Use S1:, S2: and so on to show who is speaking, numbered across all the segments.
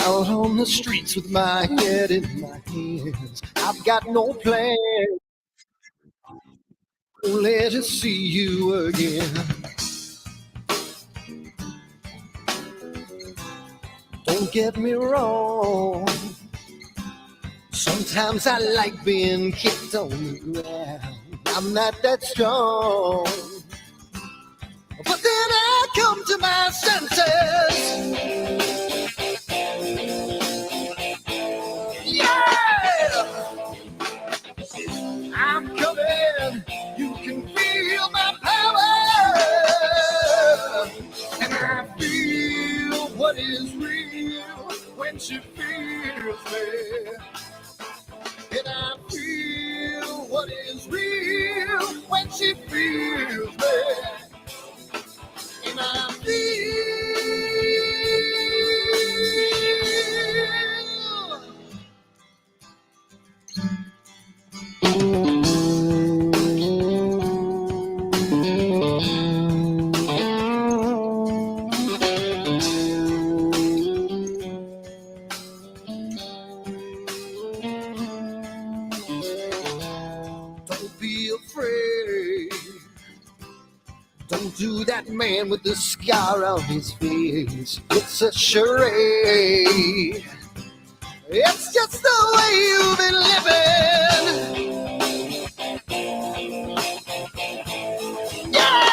S1: Out on the streets with my head in my hands. I've got no plan, only to see you again. Don't get me wrong, sometimes I like being kicked on the ground. I'm not that strong, but then I come to my senses. Yeah, I'm coming. You can feel my power, and I feel what is real when she feels me. And I feel what is real when she feels me. And I feel don't be afraid. Don't do that man with the scar on his face. It's a charade. It's just the way you've been living. Yeah!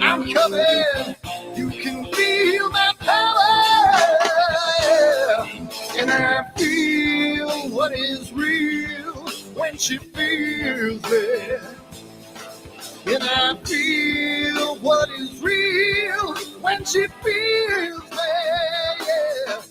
S1: I'm coming. You can feel my power. And I feel what is real when she feels me. And I feel what is real when she feels me. Yeah.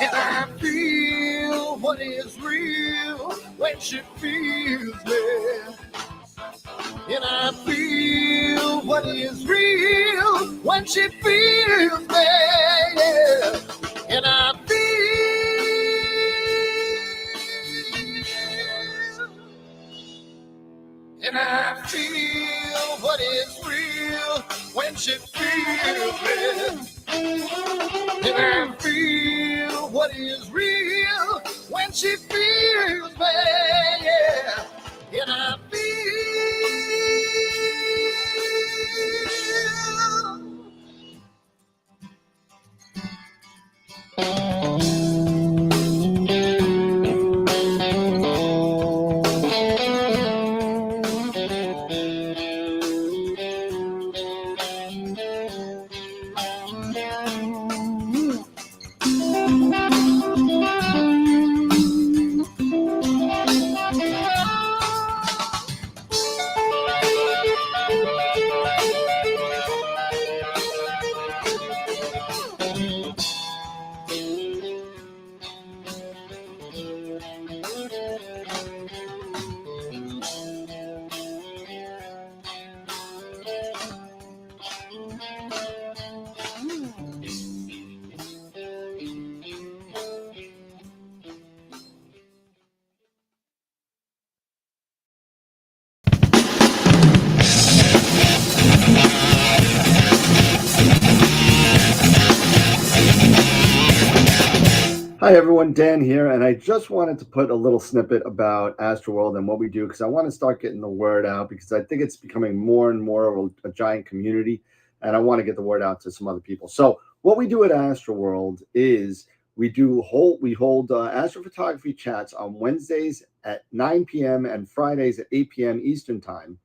S1: And I feel what is real when she feels me. And I feel what is real when she feels me. Yeah. And I feel what is real when she feels me. And I feel what is real when she feels me. Yeah. And I feel
S2: Hi everyone, Dan here, and I just wanted to put a little snippet about AstroWorld and what we do because I want to start getting the word out because I think it's becoming more and more of a giant community, and I want to get the word out to some other people. So what we do at AstroWorld is We hold astrophotography chats on Wednesdays at 9 p.m. and Fridays at 8 p.m. Eastern time.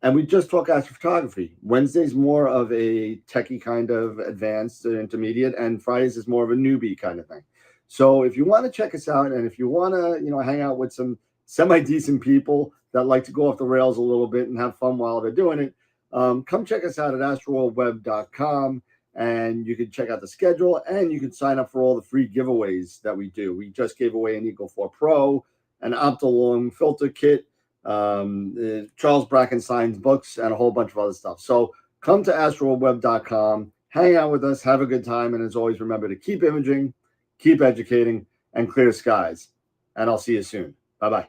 S2: And we just talk astrophotography. Wednesday's more of a techie kind of advanced intermediate, and Fridays is more of a newbie kind of thing. So if you want to check us out, and if you want to, hang out with some semi-decent people that like to go off the rails a little bit and have fun while they're doing it, come check us out at AstroWorldWeb.com, and you can check out the schedule, and you can sign up for all the free giveaways that we do. We just gave away an Eagle 4 Pro, an Optilong filter kit, Charles Brackenstein's books, and a whole bunch of other stuff. So come to AstroWorldWeb.com, hang out with us, have a good time, and as always, remember to keep imaging, keep educating, and clear skies. And I'll see you soon. Bye-bye.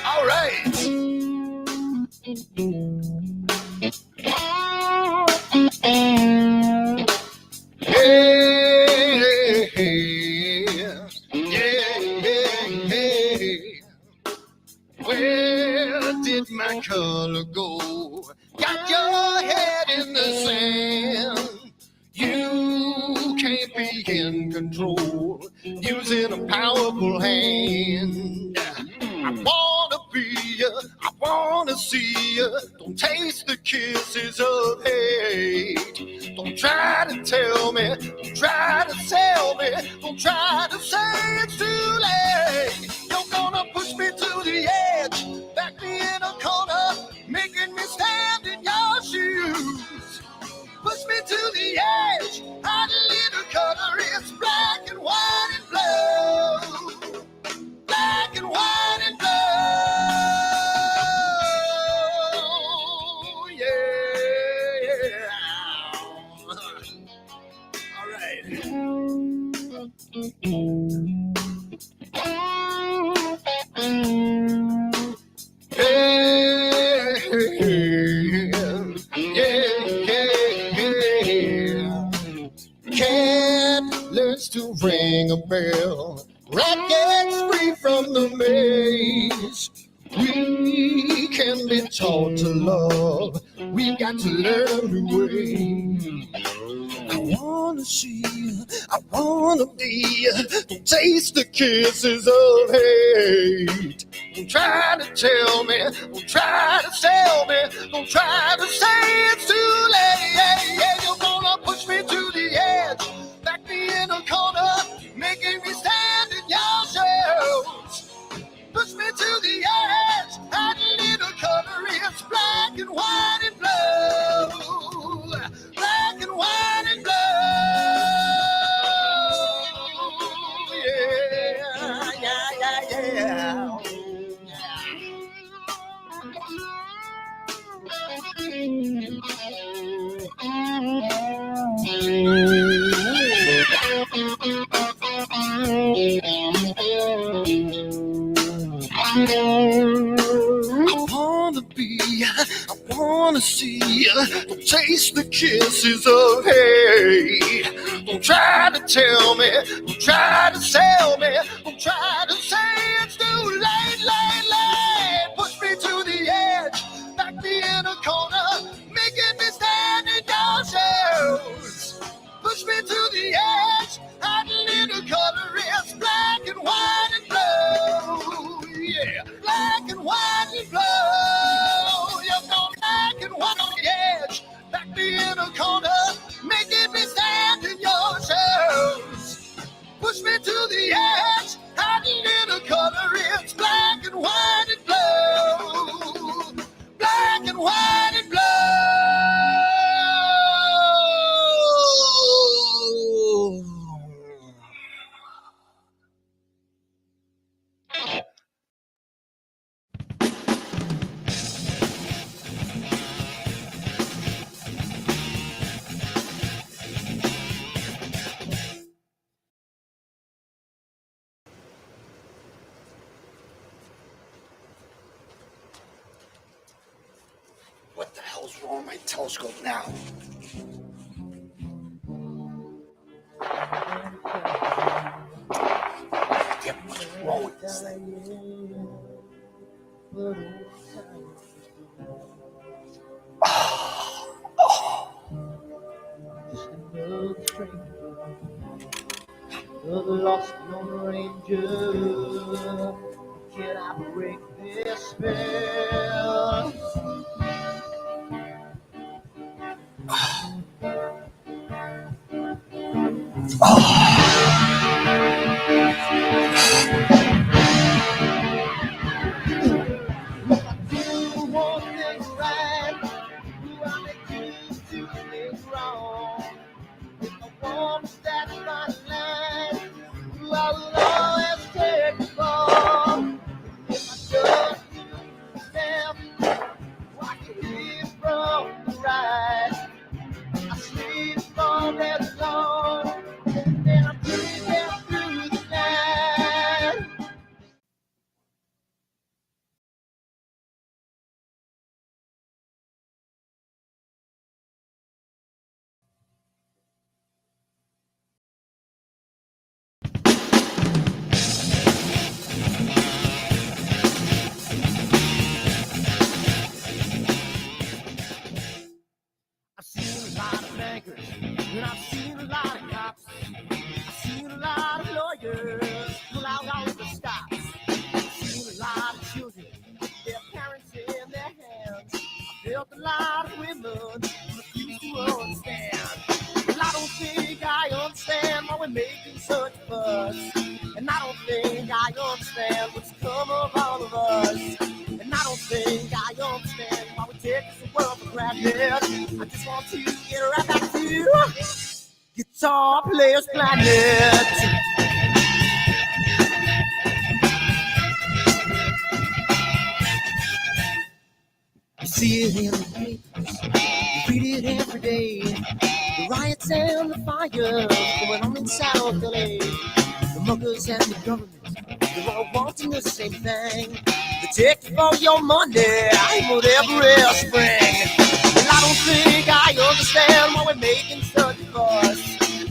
S1: All right. Where did my color go? Got your head in the sand. You can't be in control, using a powerful hand. I wanna be you, I wanna see you. Don't taste the kisses of hate. Don't try to tell me, don't try to sell me, don't try to say it's too late. You're gonna push me to the edge, back me in a corner, making me stand in your shoes. Push me to the edge, hot little color, it's black and white and blue. Black and white and blue, yeah. All right. Cat learns to ring a bell. Rat gets free from the maze. We can be taught to love. We've got to learn the way. I wanna see you, I wanna be you. Don't taste the kisses of hate. Don't try to tell me, don't try to sell me, don't try to say it's too late. You're gonna push me to the edge, back me in a corner, making me stand in your shoes. Push me to the edge, hot little color, it's black and white and blue. Black and white and blue, yeah. I wanna be, I wanna see, don't taste the kisses of hate. Don't try to tell me, don't try to sell me, don't try to say it's too late. Push me to the edge, back me in a corner, making me stand in your shoes. Push me to the edge, hot little color, it's black and white and blue. Yeah, black and white and blue. You're going black and white on the edge, back me in a corner, making me stand in your shoes. Push me to the on my telescope now. Get what's wrong with this thing.
S3: Lost Lone Ranger, can I break this spell? One thing right, I make two things wrong. If I want that fine line, I will always take the ball. If I just step, I can hear from the right. I sleep all day long, and I'm breathing through the night. I've seen a lot of bankers, and I've seen a lot of cops. I've seen a lot of lawyers pull out all of the stops. I've seen a lot of children with their parents in their hands. I've felt a lot of women who refuse to understand. Well, I don't think I understand why we're making such a fuss. And I don't think I understand what's come of all of us. And I don't think I understand why we take this world for granted. I just want to get right back to Guitar Players Planet. You see it in the papers, you read it every day. The riots and the fires going on in South LA. The muggers and the government, they're all wanting the same thing. They take you for your money, whatever else spring. And I don't think I understand why we're making such a fuss.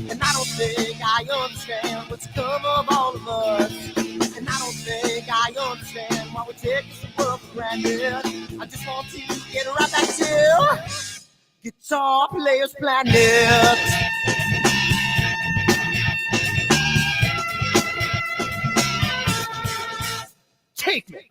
S3: And I don't think I understand what's come of all of us. And I don't think I understand why we take this world for granted. I just want to get right back to Guitar Players Planet. Take me.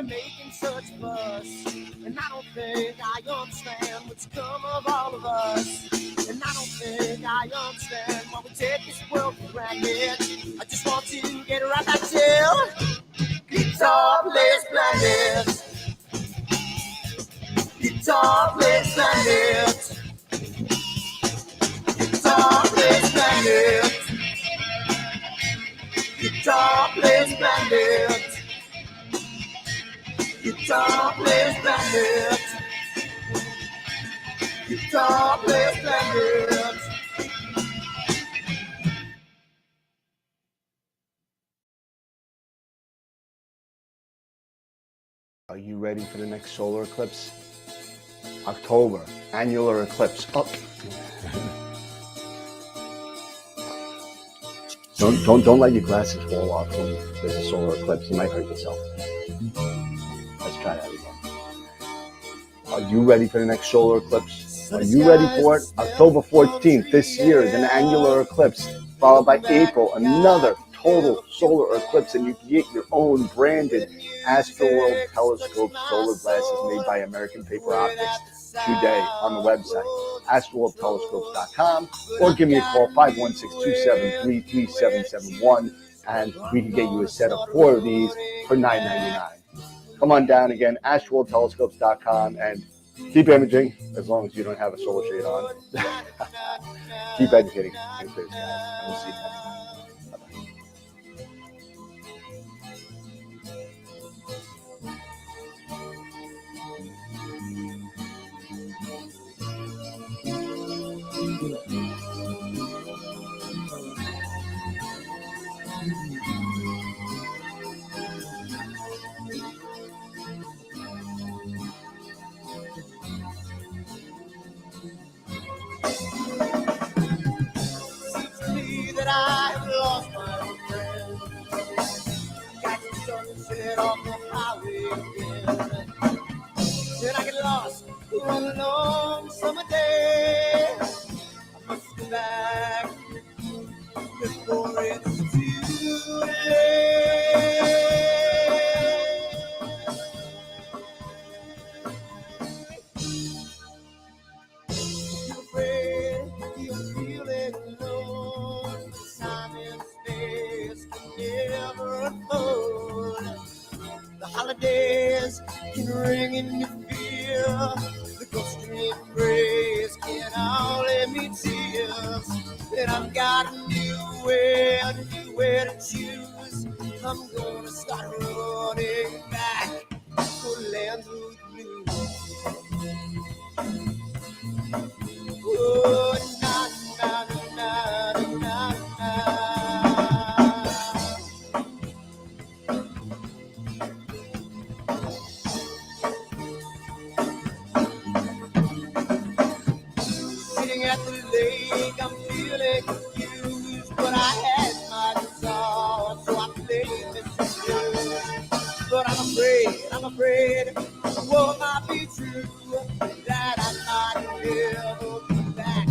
S3: Making such a fuss, and I don't think I understand what's come of all of us. And I don't think I understand why we take this world for granted. I just want to get right back to Guitar Players Planet. Guitar Players Planet. Guitar Players Planet. Guitar Players Planet. Guitar Players Planet. Guitar Players Planet.
S2: Are you ready for the next solar eclipse? October, annular eclipse. Up. Don't let your glasses fall off when there's a solar eclipse. You might hurt yourself. Let's try that again. Are you ready for the next solar eclipse? Are you ready for it? October 14th this year is an annular eclipse, followed by April, another total solar eclipse, and you can get your own branded AstroWorld telescope solar glasses made by American Paper Optics today on the website, AstroWorldTelescopes.com, or give me a call, 516-273-3771, and we can get you a set of 4 of these for $9.99. Come on down again, AstroWorldTelescopes.com, and keep imaging as long as you don't have a solar shade on. Keep educating in space, guys, and we'll see you next time.
S3: Seems to me that I have lost my friend. Got the sunset on the highway again. Then I get lost on a long summer day. I must go back before it's too late. You're afraid you're feeling alone. Time and space can never unfold. The holidays can ring in your fear. The ghostly embrace can only mean tears. And I've got a new way to choose. I'm gonna start running back to lands of blue. Oh, na na na na na na. Sitting at the lake, I'm feeling confused, but I had my resolve, so I played Mr. Blues. But I'm afraid, what might be true, that I might never be back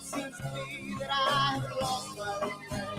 S3: Seems to me that I've lost my friend.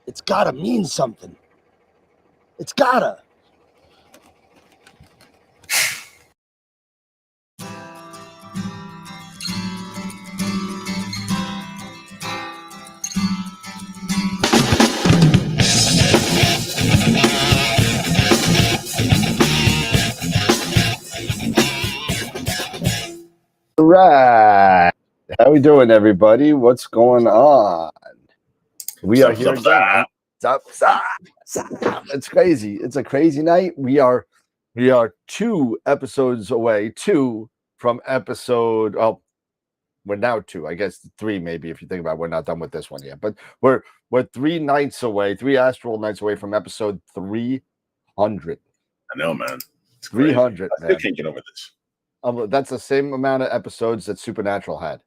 S4: It's gotta mean something. It's gotta.
S2: All right. How we doing, everybody? What's going on? We are here again. It's crazy. It's a crazy night. We are 2 episodes away. 2 from episode. Oh, we're now 2. I guess 3 maybe if you think about it. We're not done with this one yet. But we're 3 nights away. 3 AstroWorld nights away from episode 300.
S5: I know, man. It's
S2: 300.
S5: I still can't get over this.
S2: That's the same amount of episodes that Supernatural had.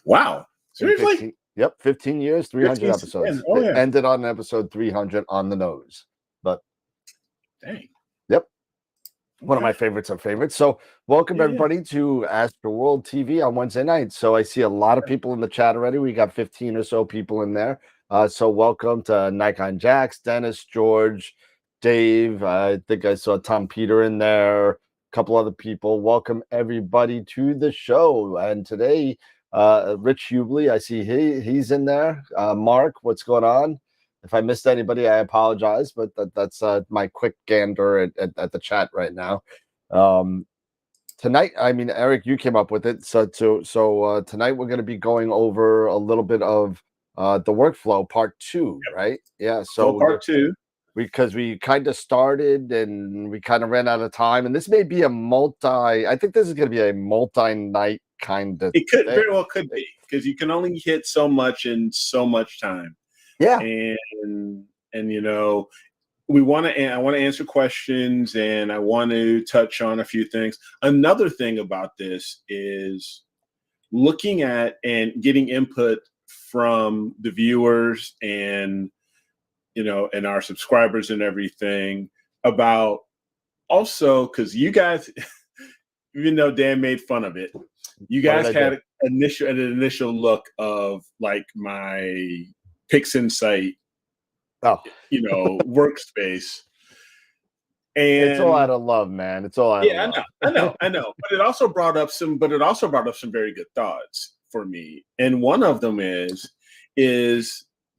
S5: Wow. Seriously?
S2: 15, yep, 15 years, 300
S5: 15
S2: episodes.
S5: Oh, yeah.
S2: It ended on episode 300 on the nose. But
S5: dang.
S2: Yep. One of my favorites of favorites. So welcome everybody to AstroWorld TV on Wednesday night. So I see a lot of people in the chat already. We got 15 or so people in there. So welcome to Nikon Jax, Dennis, George, Dave. I think I saw Tom Peter in there. A couple other people. Welcome everybody to the show. And today, Rich Hubley, I see he's in there. Mark, what's going on? If I missed anybody, I apologize, but that's my quick gander at the chat right now. Tonight, I mean, Eric, you came up with it. So tonight we're going to be going over a little bit of the workflow part 2, right? Yeah. So
S5: part 2.
S2: Because we kind of started and we kind of ran out of time, and this may be I think this is going to be a multi-night kind of
S5: It could
S2: thing.
S5: very well could be, because you can only hit so much in so much time.
S2: Yeah.
S5: And you know, I want to answer questions, and I want to touch on a few things. Another thing about this is looking at and getting input from the viewers and, you know, and our subscribers and everything about, also, because you guys, even though Dan made fun of it, you guys had an initial look of like my PixInsight, you know, workspace. And
S2: it's all out of love, man. It's all out of love.
S5: I know. But it also brought up some very good thoughts for me. And one of them is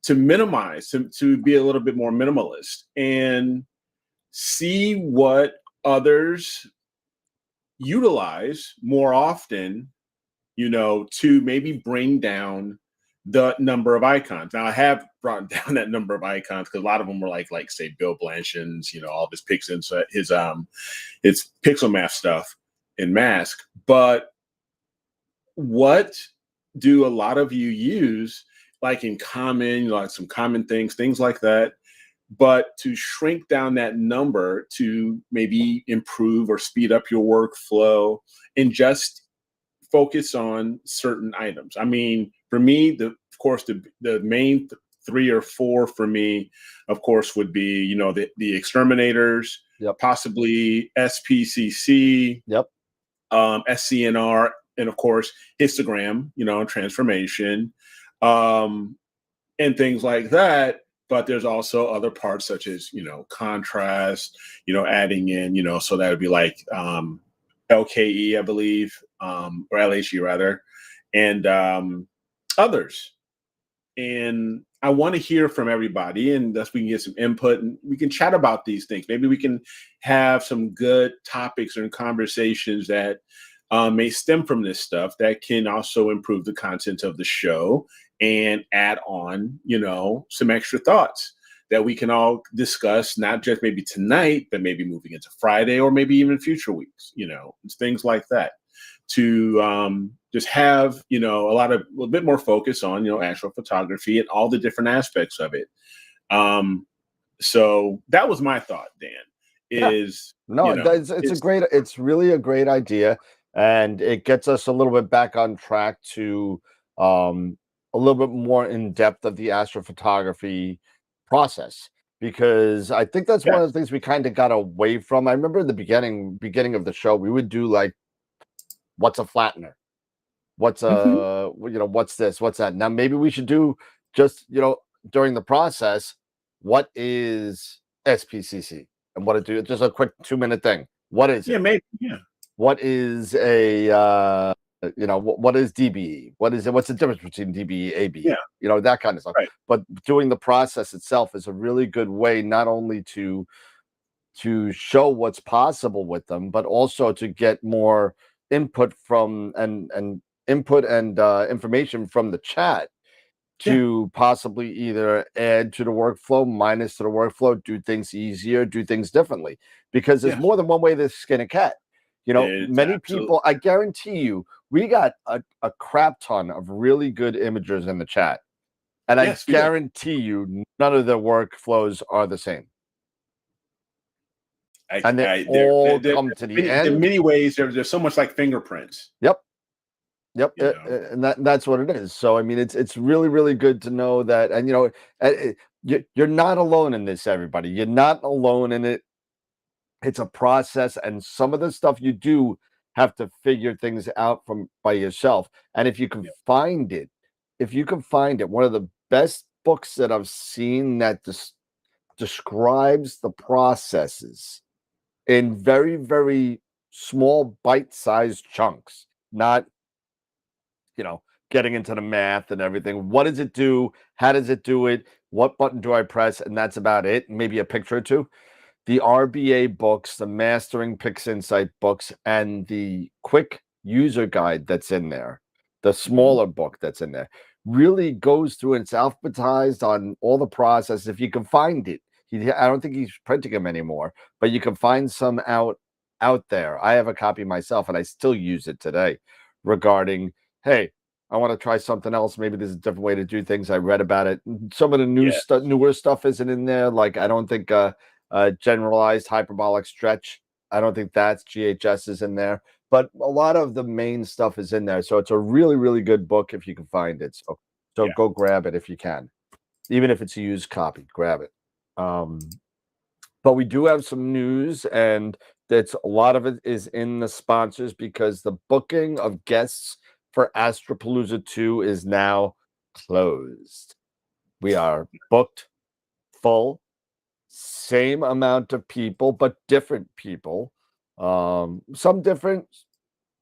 S5: to minimize, to be a little bit more minimalist and see what others utilize more often, you know, to maybe bring down the number of icons. Now, I have brought down that number of icons because a lot of them were like say Bill Blanchard's, you know, all this PixInsight, his pixel math stuff in Mask. But what do a lot of you use, like in common, like some common things like that, but to shrink down that number to maybe improve or speed up your workflow and just focus on certain items? I mean, for me, of course, the main 3 or 4 for me, of course, would be, you know, the exterminators, possibly SPCC, SCNR, and of course, histogram, you know, transformation, and things like that. But there's also other parts such as, you know, contrast, you know, adding in, you know, so that would be like LKE, I believe, or LHE rather, and others. And I want to hear from everybody, and thus we can get some input and we can chat about these things. Maybe we can have some good topics and conversations that may stem from this stuff that can also improve the content of the show and add on, you know, some extra thoughts that we can all discuss, not just maybe tonight, but maybe moving into Friday or maybe even future weeks, you know, things like that, to just have, you know, a little bit more focus on, you know, astrophotography and all the different aspects of it. So that was my thought, Dan, is,
S2: no,
S5: you know,
S2: it's really a great idea. And it gets us a little bit back on track to a little bit more in depth of the astrophotography process, because I think that's one of the things we kind of got away from. I remember in the beginning of the show, we would do like, what's a flattener? What's you know, what's this? What's that? Now maybe we should do just, you know, during the process, what is SPCC and what it do? Just a quick 2-minute thing. What is it?
S5: Yeah, maybe. Yeah.
S2: What is a you know, what is DBE? What is it? What's the difference between DBE, ABE?
S5: Yeah.
S2: You know, that kind of stuff.
S5: Right.
S2: But doing the process itself is a really good way, not only to show what's possible with them, but also to get more input from and information from the chat to possibly either add to the workflow, minus to the workflow, do things easier, do things differently, because there's more than one way to skin a cat. You know, many people, I guarantee you, we got a crap ton of really good imagers in the chat. And I guarantee you, none of their workflows are the same. And they all come to the end.
S5: In many ways, there's so much like fingerprints.
S2: Yep. And that's what it is. So I mean, it's really, really good to know that. And you know, you're not alone in this, everybody. You're not alone in it. It's a process, and some of the stuff you do have to figure things out by yourself. And if you can find it, one of the best books that I've seen that describes the processes in very, very small bite-sized chunks, not, you know, getting into the math and everything. What does it do? How does it do it? What button do I press? And that's about it. Maybe a picture or two. the RBA books, the Mastering PixInsight books, and the quick user guide that's in there, the smaller book that's in there, really goes through and it's alphabetized on all the process. If you can find it, I don't think he's printing them anymore, but you can find some out there. I have a copy myself, and I still use it today. Regarding, hey, I want to try something else. Maybe there's a different way to do things. I read about it. Some of the newer stuff isn't in there. Like I don't think generalized hyperbolic stretch. I don't think that's GHS is in there, but a lot of the main stuff is in there. So it's a really, really good book if you can find it. So go grab it if you can, even if it's a used copy. Grab it. But we do have some news, and that's a lot of it is in the sponsors because the booking of guests for AstroPalooza 2 is now closed. We are booked full, same amount of people, but different people. Some different,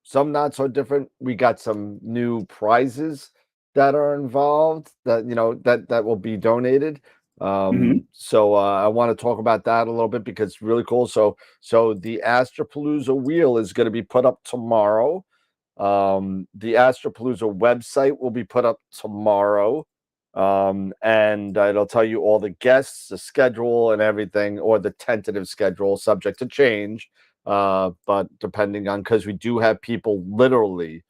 S2: some not so different. We got some new prizes that are involved that that will be donated. So I want to talk about that a little bit because it's really cool. So the AstroPalooza wheel is going to be put up tomorrow. The AstroPalooza website will be put up tomorrow. And it'll tell you all the guests, the schedule, and everything, or the tentative schedule, subject to change. But depending on, because we do have people literally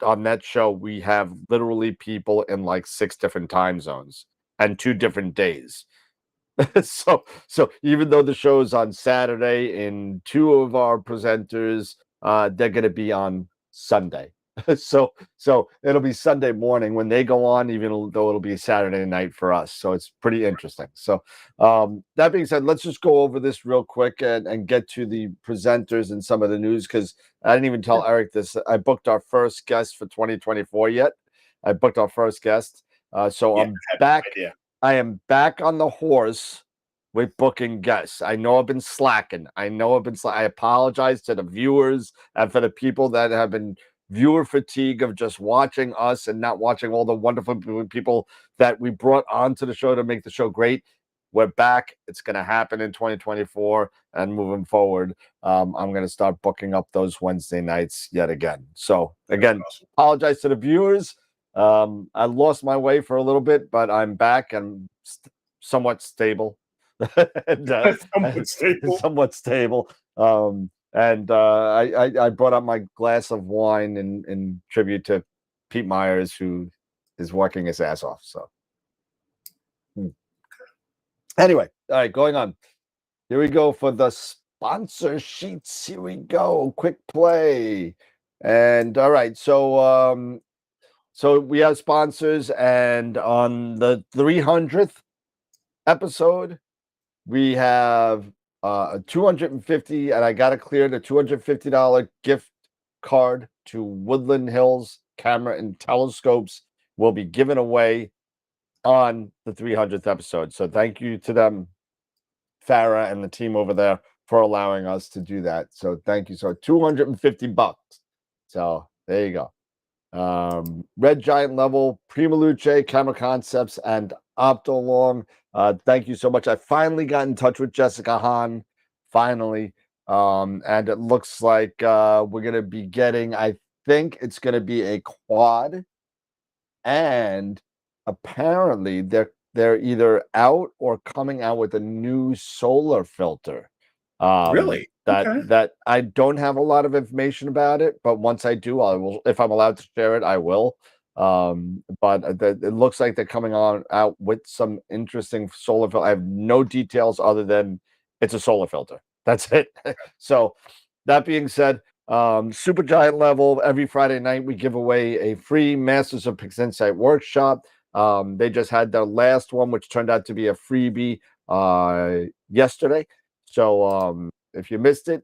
S2: on that show, we have literally people in like 6 different time zones and 2 different days. so even though the show is on Saturday, and 2 of our presenters, they're going to be on Sunday. so it'll be Sunday morning when they go on, even though it'll be Saturday night for us. So it's pretty interesting. So that being said, let's just go over this real quick and get to the presenters and some of the news, because I didn't even tell Eric this. I booked our first guest for 2024 yet. I booked our first guest. So I'm back. I am back on the horse with booking guests. I know I've been slacking. I apologize to the viewers and for the people that have been viewer fatigue of just watching us and not watching all the wonderful people that we brought onto the show to make the show great. We're back. It's going to happen in 2024 and moving forward. I'm going to start booking up those Wednesday nights yet again. So again, apologize to the viewers. I lost my way for a little bit, but I'm back and somewhat stable. Somewhat stable. And I brought up my glass of wine in tribute to Pete Myers, who is working his ass off. So anyway, all right, going on. Here we go for the sponsor sheets. Here we go. Quick play. And all right, so we have sponsors, and on the 300th episode, we have a $250, and I got to clear the $250 gift card to Woodland Hills Camera and Telescopes will be given away on the 300th episode. So thank you to them, Farah and the team over there, for allowing us to do that. So thank you. So $250. So there you go. Red Giant Level, Prima Luce, Camera Concepts, and Optolong. Thank you so much. I finally got in touch with Jessica Hahn, finally. And it looks like we're going to be getting, I think it's going to be a quad. And apparently they're either out or coming out with a new solar filter.
S5: Really?
S2: That I don't have a lot of information about it, but once I do, I will. If I'm allowed to share it, I will. But it looks like they're coming out with some interesting solar filter. I have no details other than it's a solar filter. That's it. So that being said, Super Giant Level, every Friday night we give away a free Masters of PixInsight workshop. They just had their last one, which turned out to be a freebie yesterday. So if you missed it,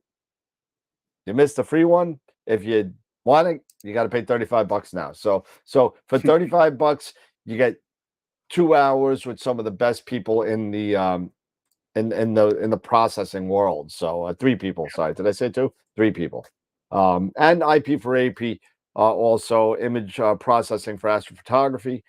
S2: you missed the free one. If you want it, you got to pay $35 now. So for $35, you get 2 hours with some of the best people in the in the processing world. So 3 people. Sorry, did I say 2? 3 people. And IP for AP, also image processing for astrophotography,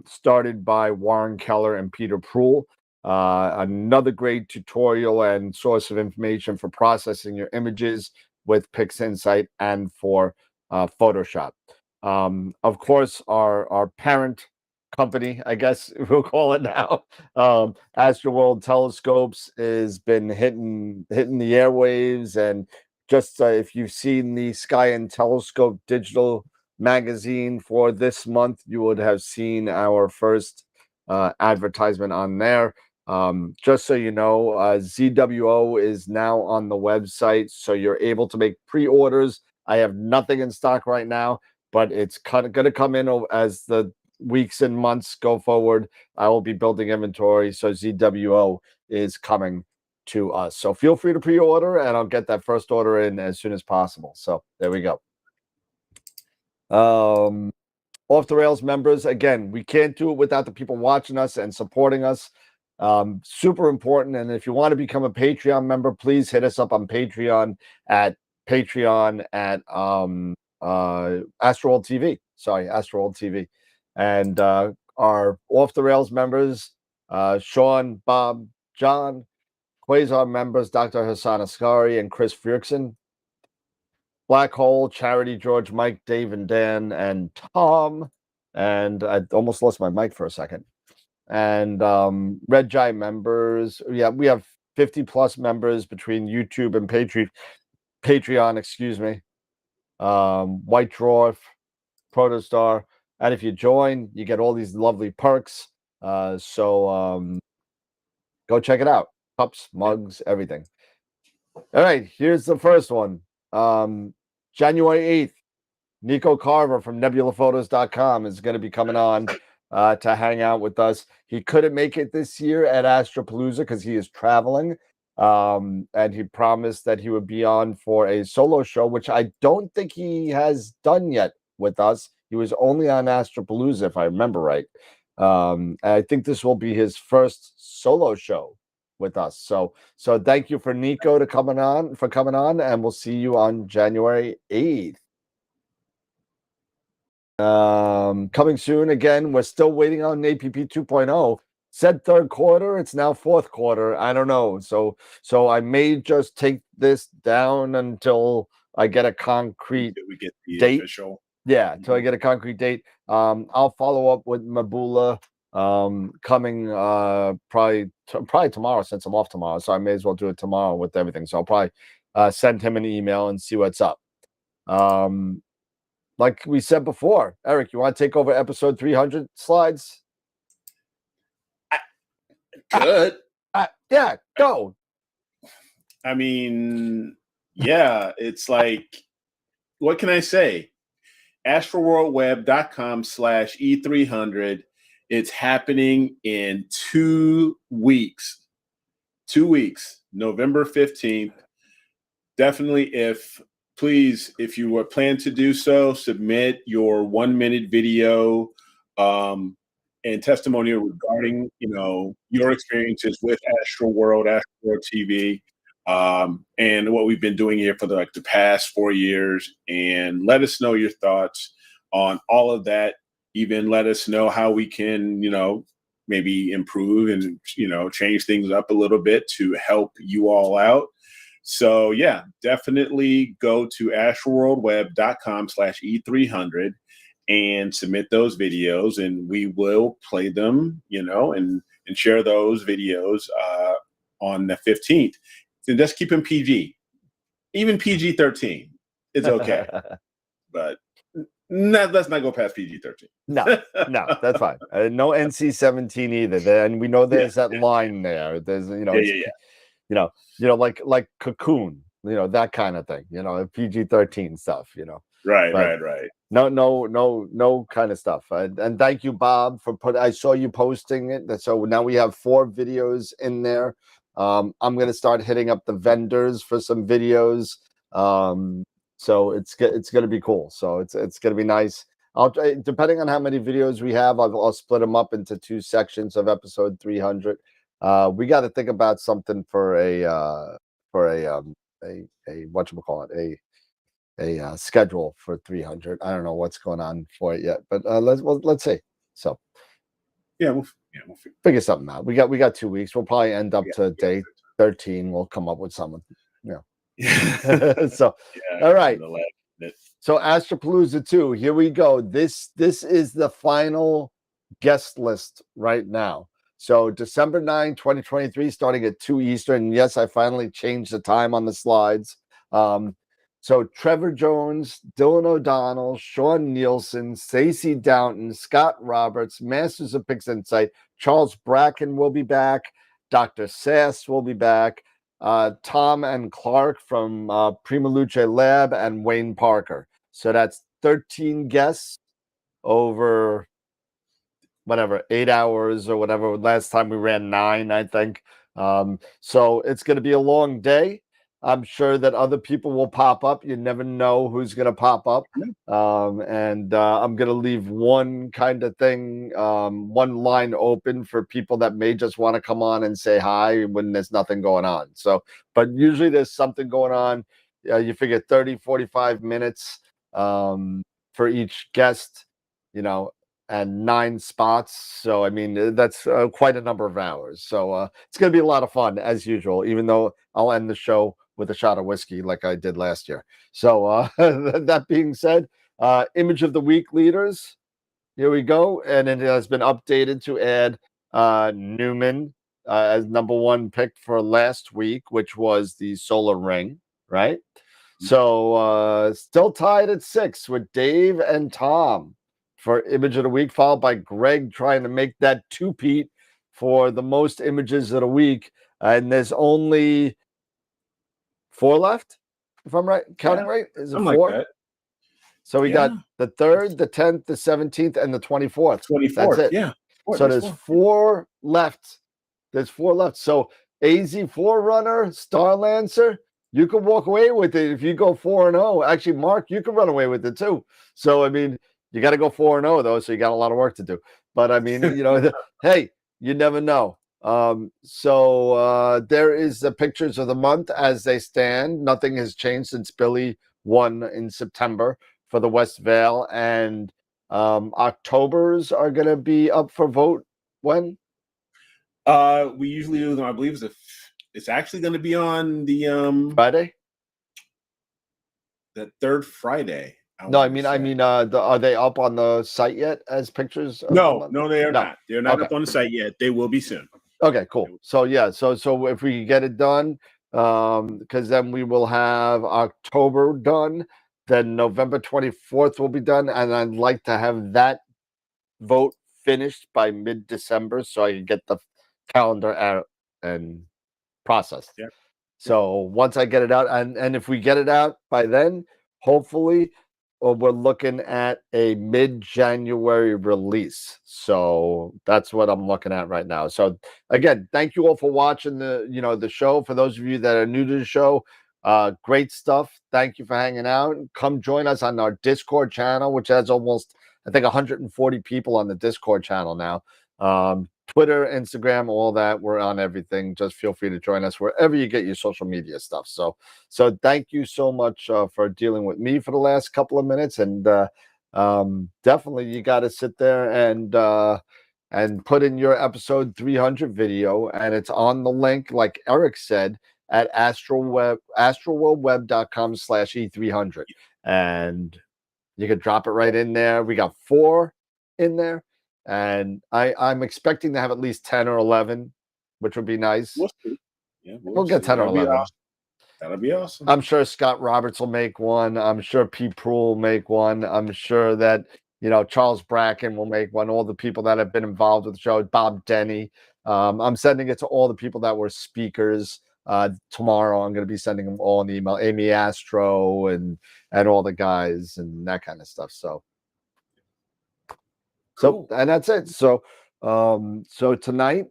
S2: started by Warren Keller and Peter Proul. Another great tutorial and source of information for processing your images with PixInsight and for Photoshop. Of course, our parent company, I guess we'll call it now, AstroWorld Telescopes has been hitting the airwaves. And just if you've seen the Sky and Telescope digital magazine for this month, you would have seen our first advertisement on there. Just so you know, ZWO is now on the website, so you're able to make pre-orders. I have nothing in stock right now, but it's going to come in as the weeks and months go forward. I will be building inventory, so ZWO is coming to us. So feel free to pre-order, and I'll get that first order in as soon as possible. So there we go. Off the Rails members, again, we can't do it without the people watching us and supporting us. Super important. And if you want to become a Patreon member, please hit us up on Patreon at AstroWorld TV. Sorry, AstroWorld TV. And our Off the Rails members, Sean, Bob, John, Quasar members, Dr. Hassan Askari and Chris Frierksen, Black Hole, Charity, George, Mike, Dave, and Dan, and Tom. And I almost lost my mic for a second. And Red Giant members. Yeah, we have 50 plus members between YouTube and Patreon, excuse me. White Dwarf, Protostar. And if you join, you get all these lovely perks. So go check it out. Cups, mugs, everything. All right, here's the first one. January 8th, Nico Carver from nebulaphotos.com is going to be coming on to hang out with us. He couldn't make it this year at AstroPalooza because he is traveling. And he promised that he would be on for a solo show, which I don't think he has done yet with us. He was only on AstroPalooza, if I remember right. And I think this will be his first solo show with us. So thank you for Nico coming on, and we'll see you on January 8th. Coming soon again. We're still waiting on APP 2.0. Said third quarter, it's now fourth quarter. I don't know. So I may just take this down until I get a concrete date. Official. Yeah, until I get a concrete date. I'll follow up with Mabula coming probably tomorrow, since I'm off tomorrow. So I may as well do it tomorrow with everything. So I'll probably send him an email and see what's up. Like we said before, Eric, you want to take over episode 300 slides?
S5: Good.
S2: Yeah, go.
S5: I mean, yeah, it's like, what can I say? AstroWorldWeb.com/E300. It's happening in 2 weeks. 2 weeks, November 15th. Definitely, please, if you were plan to do so, submit your 1-minute video and testimonial regarding, your experiences with AstroWorld TV, and what we've been doing here for the past 4 years. And let us know your thoughts on all of that. Even let us know how we can, maybe improve and, change things up a little bit to help you all out. So yeah, definitely go to AstroWorldWeb.com/E300 and submit those videos, and we will play them, and share those videos on the 15th. And just keep them PG, even PG-13. It's okay, but let's not go past PG-13.
S2: No, that's fine. No NC-17 either. And we know there's that line there. There's, like Cocoon, that kind of thing, PG-13 stuff,
S5: Right.
S2: No kind of stuff. And thank you, Bob, I saw you posting it. So now we have 4 videos in there. I'm going to start hitting up the vendors for some videos. So it's going to be cool. So it's going to be nice. Depending on how many videos we have, I'll split them up into 2 sections of episode 300. We got to think about something for a whatchamacallit, a schedule for 300. I don't know what's going on for it yet, but let's see. So
S5: yeah, Yeah, we'll
S2: figure something out. We got 2 weeks. We'll probably end up to day 13. We'll come up with something.
S5: yeah.
S2: So,
S5: Yeah,
S2: all right.
S5: the last minute.
S2: So AstroPalooza 2, here we go. This is the final guest list right now. So December 9, 2023, starting at 2 Eastern. Yes, I finally changed the time on the slides. So Trevor Jones, Dylan O'Donnell, Sean Nielsen, Stacey Downton, Scott Roberts, Masters of Pix Insight, Charles Bracken will be back, Dr. Sass will be back, Tom and Clark from Prima Luce Lab, and Wayne Parker. So that's 13 guests over whatever, 8 hours or whatever. Last time we ran 9, I think. So it's going to be a long day. I'm sure that other people will pop up. You never know who's going to pop up. And I'm going to leave one kind of thing, one line open for people that may just want to come on and say hi when there's nothing going on. So, but usually there's something going on. You figure 30, 45 minutes for each guest, and 9 spots. So, I mean, that's quite a number of hours. So it's going to be a lot of fun as usual, even though I'll end the show with a shot of whiskey like I did last year. So that being said, image of the week leaders. Here we go. And it has been updated to add Newman as number 1 pick for last week, which was the solar ring, right? So still tied at 6 with Dave and Tom for image of the week, followed by Greg trying to make that two-peat for the most images of the week. And there's only 4 left, if I'm right, counting right. Is it 4?
S5: Like that.
S2: So we got the 3rd, the 10th, the 17th, and the 24th.
S5: 24th.
S2: That's it.
S5: Yeah.
S2: So there's 4 left. There's 4 left. So AZ Forerunner, Starlancer, you can walk away with it if you go 4-0. Actually, Mark, you can run away with it too. So, I mean, you got to go 4-0 though. So you got a lot of work to do. But I mean, hey, you never know. So there is the pictures of the month as they stand. Nothing has changed since Billy won in September for the West Vale, and Octobers are going to be up for vote when?
S5: We usually do them. I believe it's actually going to be on the
S2: Friday,
S5: the 3rd Friday.
S2: I mean, are they up on the site yet as pictures?
S5: No, they are not. They're not
S2: Okay.
S5: up on the site yet. They will be soon.
S2: Okay, cool. So yeah, so if we get it done, because then we will have October done, then November 24th will be done, and I'd like to have that vote finished by mid-December so I can get the calendar out and processed.
S5: Yeah.
S2: So once I get it out, and if we get it out by then, hopefully, we're looking at a mid-January release. So that's what I'm looking at right now. So again, thank you all for watching the show. For those of you that are new to the show, great stuff. Thank you for hanging out. Come join us on our Discord channel, which has almost, I think, 140 people on the Discord channel now. Twitter, Instagram, all that. We're on everything. Just feel free to join us wherever you get your social media stuff. So thank you so much for dealing with me for the last couple of minutes. And definitely you got to sit there and put in your episode 300 video. And it's on the link, like Eric said, at astroworldweb.com/E300. And you can drop it right in there. We got 4 in there. And I'm expecting to have at least 10 or 11, which would be nice.
S5: We'll see. Yeah,
S2: we'll get 10 or 11.
S5: Awesome. That'll be awesome.
S2: I'm sure Scott Roberts will make one. I'm sure Pete Proul will make one. I'm sure that, Charles Bracken will make one. All the people that have been involved with the show, Bob Denny. I'm sending it to all the people that were speakers. Tomorrow, I'm going to be sending them all an email. Amy Astro and all the guys and that kind of stuff. So and that's it. So tonight,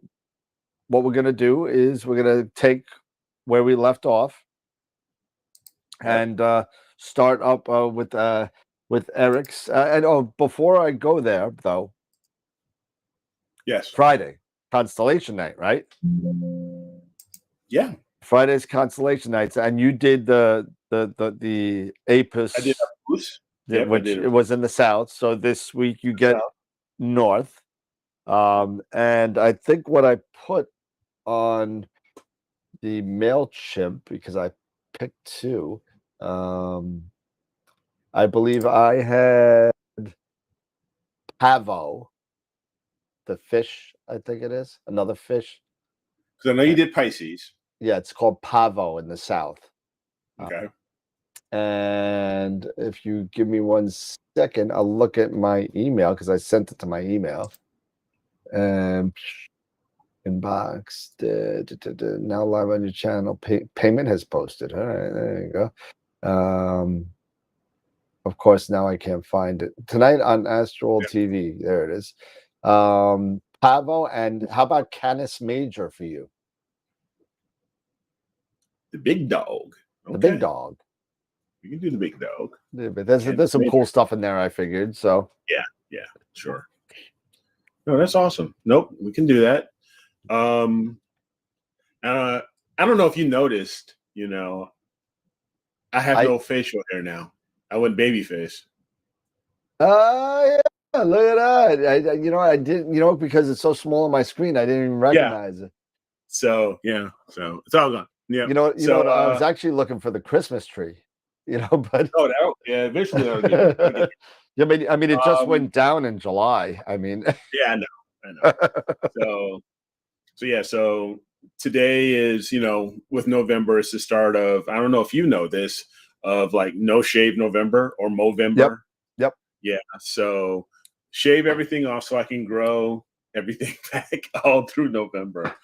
S2: what we're gonna do is we're gonna take where we left off and start up with Eric's. And before I go there, though,
S5: yes,
S2: Friday Constellation Night, right?
S5: Yeah,
S2: Friday's Constellation Nights, and you did the Apis.
S5: I did Apis,
S2: which it was in the south. So this week you get north. And I think what I put on the MailChimp, because I picked two, I believe I had Pavo, the fish, I think it is. Another fish.
S5: Because I know you did Pisces.
S2: Yeah, it's called Pavo in the South.
S5: Okay.
S2: And if you give me 1 second, I'll look at my email because I sent it to my email. Inbox. Now live on your channel. Payment has posted. All right, there you go. Of course, now I can't find it. Tonight on AstroWorld TV. There it is. Pavo, and how about Canis Major for you?
S5: The big dog.
S2: The big dog.
S5: You can do the big dog.
S2: Yeah, but there's some cool stuff in there, I figured. So
S5: yeah, sure. No, that's awesome. Nope, we can do that. I don't know if you noticed, I have no facial hair now. I went baby face.
S2: Yeah, look at that. I didn't, because it's so small on my screen, I didn't even recognize it.
S5: So it's all gone. Yeah.
S2: I was actually looking for the Christmas tree, but
S5: eventually that'll get
S2: I mean, it just went down in July. I mean,
S5: yeah, I know. So today is, with November, it's the start of, I don't know if you know this, of like No Shave November or Movember.
S2: Yep.
S5: Yeah. So shave everything off so I can grow everything back all through November.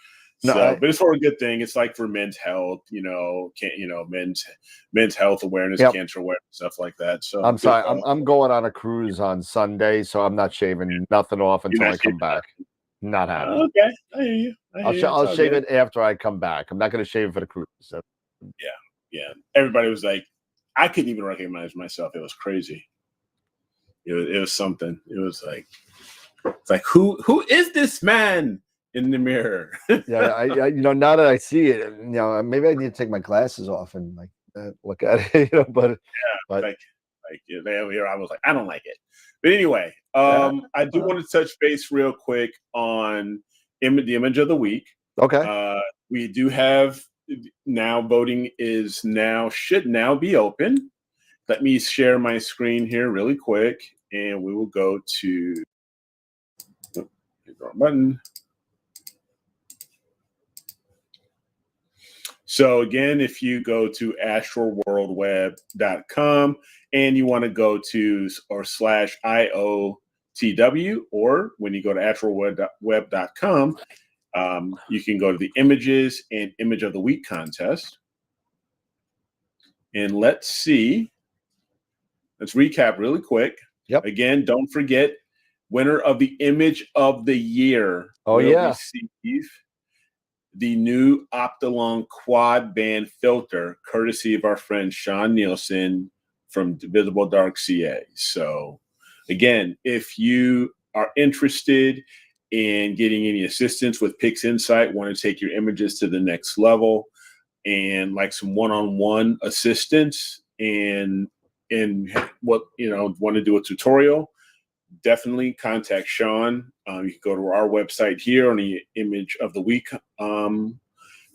S5: But it's for a good thing. It's like for men's health, men's health awareness, cancer awareness, stuff like that. So
S2: I'm sorry, I'm going on a cruise on Sunday, so I'm not shaving nothing off until I come back. Not happening.
S5: Okay, I hear you.
S2: I'll shave it after I come back. I'm not going to shave it for the cruise. So.
S5: Yeah. Everybody was like, I couldn't even recognize myself. It was crazy. It was something. It was like, who is this man in the mirror?
S2: Yeah, I now that I see it, maybe I need to take my glasses off and look at it. But
S5: I was like, I don't like it. But anyway, I do want to touch base real quick on the image of the week.
S2: Okay.
S5: We do have now, voting should now be open. Let me share my screen here really quick, and we will go to wrong button. So again, if you go to AstroWorldWeb.com and you want to go to /IOTW, or when you go to AstroWorldWeb.com, you can go to the images and image of the week contest. And let's recap really quick.
S2: Yep.
S5: Again, don't forget, winner of the image of the year will receive the new Optilong quad band filter, courtesy of our friend Sean Nielsen from Visible Dark CA. So again, if you are interested in getting any assistance with PixInsight, want to take your images to the next level, and like some one-on-one assistance, and what, want to do a tutorial, definitely contact Sean. You can go to our website here on the image of the week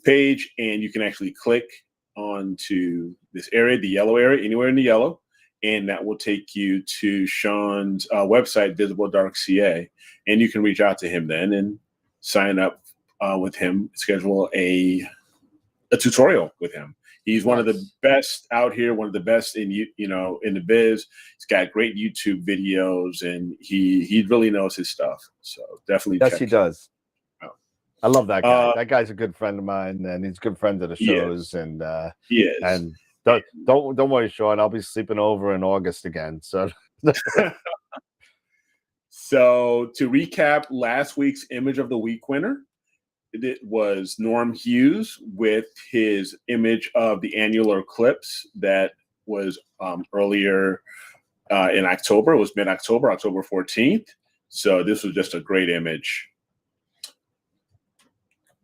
S5: page, and you can actually click onto this area, the yellow area, anywhere in the yellow, and that will take you to Sean's website, Visible Dark CA, and you can reach out to him then and sign up with him, schedule a tutorial with him. He's one of the best out here, one of the best in in the biz. He's got great YouTube videos, and he really knows his stuff. So definitely,
S2: yes, he does.
S5: Out.
S2: I love that guy. That guy's a good friend of mine, and he's a good friend of the shows. And
S5: he is.
S2: And don't worry, Sean. I'll be sleeping over in August again. So.
S5: So to recap, last week's image of the week winner, it was Norm Hughes with his image of the annular eclipse that was earlier in October. It was mid-October, October 14th. So this was just a great image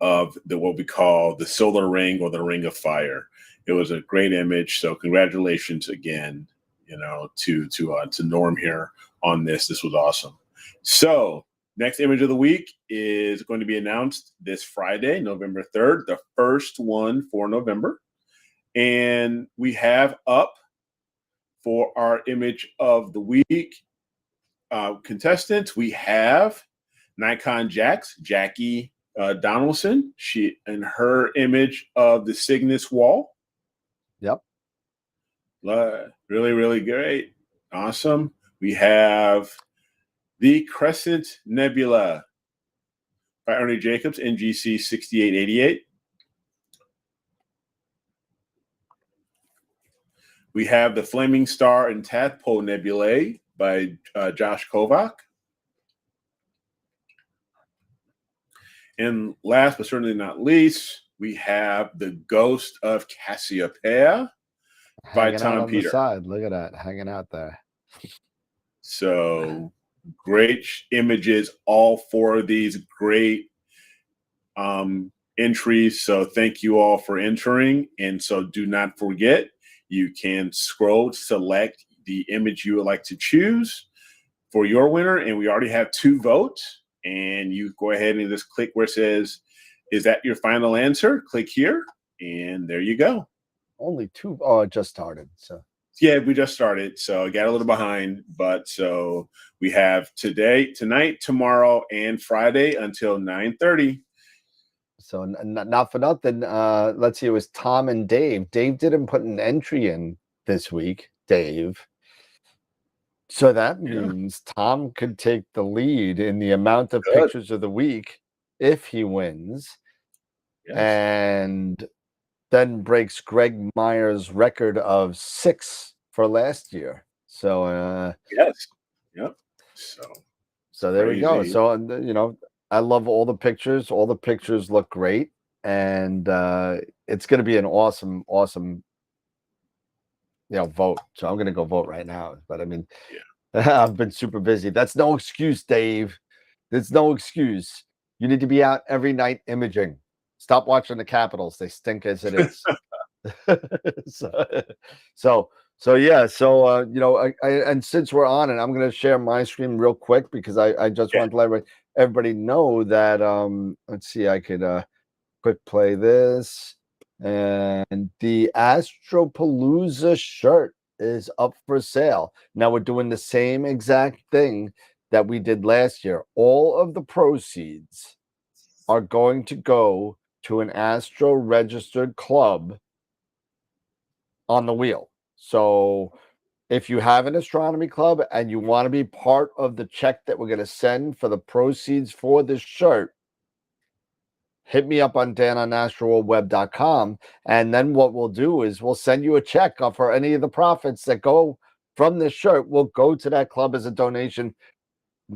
S5: of what we call the solar ring, or the ring of fire. It was a great image. So congratulations again, to Norm here on this. This was awesome. So Next image of the week is going to be announced this Friday, November 3rd, the first one for November. And we have up for our image of the week contestants, we have Nikon Jackie Donaldson. She and her image of the Cygnus wall.
S2: Yep.
S5: Really, really great. Awesome. We have the Crescent Nebula by Ernie Jacobs, NGC 6888. We have the Flaming Star and Tadpole Nebulae by Josh Kovac. And last but certainly not least, we have the Ghost of Cassiopeia by
S2: Hanging out
S5: Tom
S2: on
S5: Peter.
S2: the side. Look at that, hanging out there.
S5: So great images, all four of these great entries. So thank you all for entering. And so do not forget, you can scroll, select the image you would like to choose for your winner. And we already have 2 votes. And you go ahead and just click where it says, is that your final answer? Click here. And there you go.
S2: Only 2. Oh, it just started. So
S5: yeah, we just started. So I got a little behind. But so we have today, tonight, tomorrow, and Friday until 9:30.
S2: So not for nothing. Let's see. It was Tom and Dave. Dave didn't put an entry in this week. Dave. So that means Tom could take the lead in the amount of pictures of the week if he wins, and then breaks Greg Meyer's record of 6 for last year. So So there we go. So you know, I love all the pictures. All the pictures look great, and it's going to be an awesome vote. So I'm going to go vote right now. But I mean, I've been super busy. That's no excuse, Dave. There's no excuse. You need to be out every night imaging. Stop watching the Capitals. They stink as it is. And since we're on it, I'm going to share my screen real quick because I just want to let everybody know that let's see, I could quick play this, and the AstroPalooza shirt is up for sale. Now we're doing the same exact thing that we did last year. All of the proceeds are going to go to an Astro registered club on the wheel. So if you have an astronomy club and you want to be part of the check that we're going to send for the proceeds for this shirt, hit me up on dan@astroweb.com, and then what we'll do is we'll send you a check for any of the profits that go from this shirt will go to that club as a donation,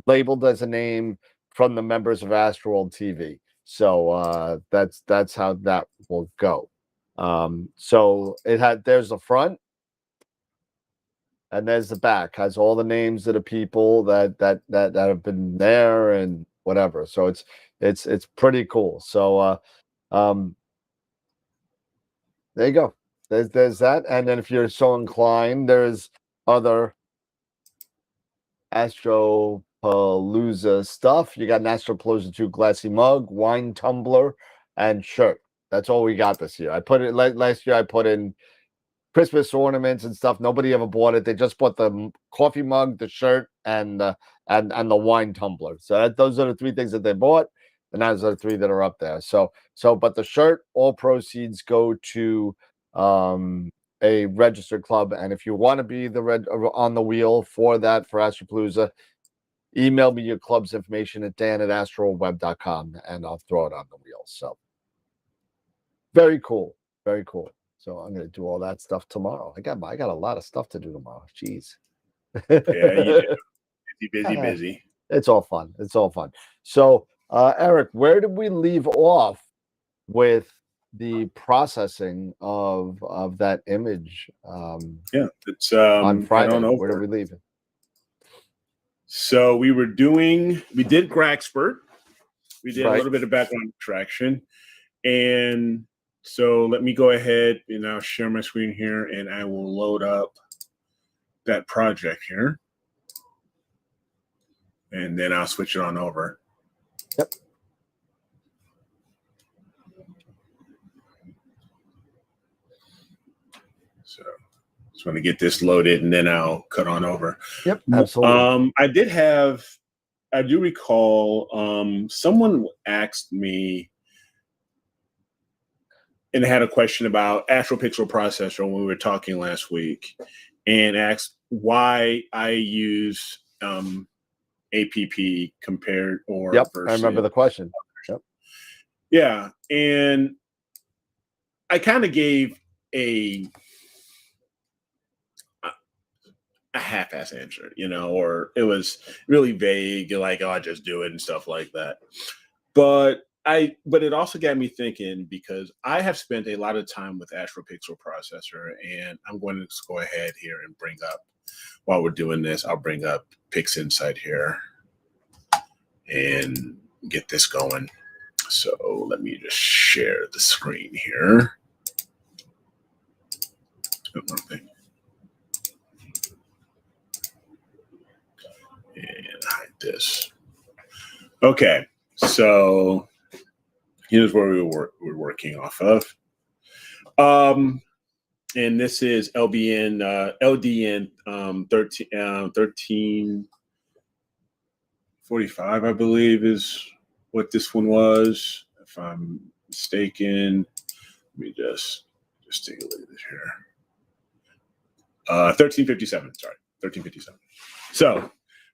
S2: labeled as a name from the members of AstroWorld TV. So that's how that will go. So there's the front, and there's the back, has all the names of the people that have been there and whatever. So it's pretty cool. So there you go. There's that. And then if you're so inclined, there's other AstroPalooza stuff. You got an AstroPalooza 2 glassy mug, wine tumbler, and shirt. That's all we got this year. I put it last year. I put in Christmas ornaments and stuff. Nobody ever bought it. They just bought the coffee mug, the shirt, and the wine tumbler. So those are the 3 things that they bought, and those are the 3 that are up there. But the shirt, all proceeds go to a registered club. And if you want to be on the wheel for that for AstroPalooza, email me your club's information at dan@astroweb.com, and I'll throw it on the wheel. So very cool, very cool. So I'm going to do all that stuff tomorrow. I got a lot of stuff to do tomorrow. Jeez.
S5: Yeah, you do. Busy.
S2: It's all fun. So, Eric, where did we leave off with the processing of that image?
S5: It's
S2: on Friday. Where did we leave it?
S5: So we did Gragspert. We did a little bit of background traction, and so let me go ahead and I'll share my screen here, and I will load up that project here. and then I'll switch it on over.
S2: Yep.
S5: So just want to get this loaded, and then I'll cut on over.
S2: Yep, absolutely.
S5: I do recall someone asked me and had a question about AstroPixel processor when we were talking last week, and asked why I use APP compared or
S2: Yep,
S5: versus.
S2: I remember the question. Yep.
S5: Yeah, and I kind of gave a half-ass answer, or it was really vague, like, oh, I just do it and stuff like that. But it also got me thinking, because I have spent a lot of time with AstroPixel processor, and I'm going to just go ahead here and bring up, while we're doing this, I'll bring up PixInsight here and get this going. So let me just share the screen here. And hide this. Okay, so here's where we're working off of. And this is LDN 1345, I believe, is what this one was. If I'm mistaken, let me just take a look at this here. 1357, sorry, 1357. So,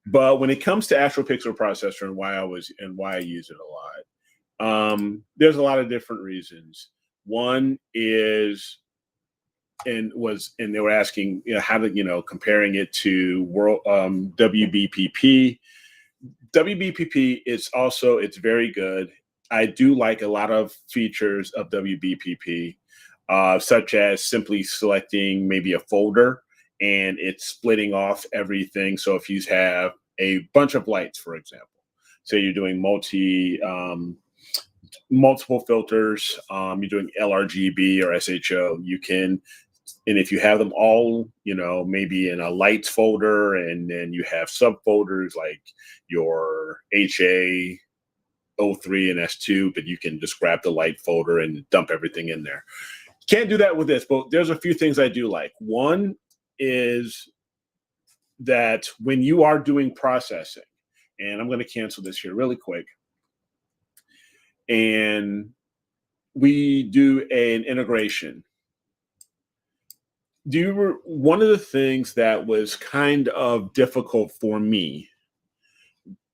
S5: but when it comes to AstroPixel processor and why I use it a lot, there's a lot of different reasons. One is, and they were asking, how to, comparing it to world WBPP. WBPP is also, it's very good. I do like a lot of features of WBPP, such as simply selecting maybe a folder and it's splitting off everything. So if you have a bunch of lights, for example, say you're doing multiple filters, you're doing LRGB or SHO, you can, and if you have them all, maybe in a lights folder, and then you have subfolders like your HA03 and S2, but you can just grab the light folder and dump everything in there. Can't do that with this, but there's a few things I do like. One is that when you are doing processing, and I'm going to cancel this here really quick, and we do an integration. One of the things that was kind of difficult for me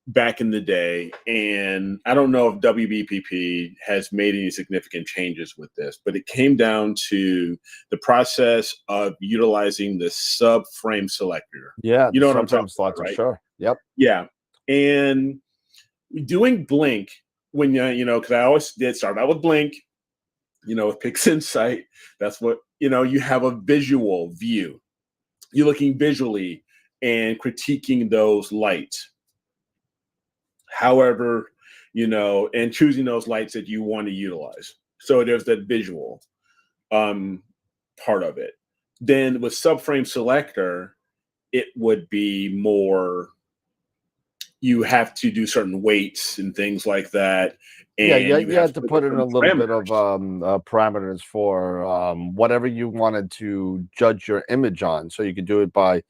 S5: back in the day, and I don't know if WBPP has made any significant changes with this, but it came down to the process of utilizing the subframe selector.
S2: Yeah,
S5: you know what I'm talking
S2: selector,
S5: about, right?
S2: Sure. Yep.
S5: Yeah, and doing Blink, when because I always did start out with Blink, with PixInsight. That's what you have a visual view. You're looking visually and critiquing those lights. However, and choosing those lights that you want to utilize. So there's that visual part of it. Then with subframe selector, it would be more, you have to do certain weights and things like that. And
S2: you had to put in a little
S5: parameters.
S2: bit of parameters for whatever you wanted to judge your image on. So you could do it by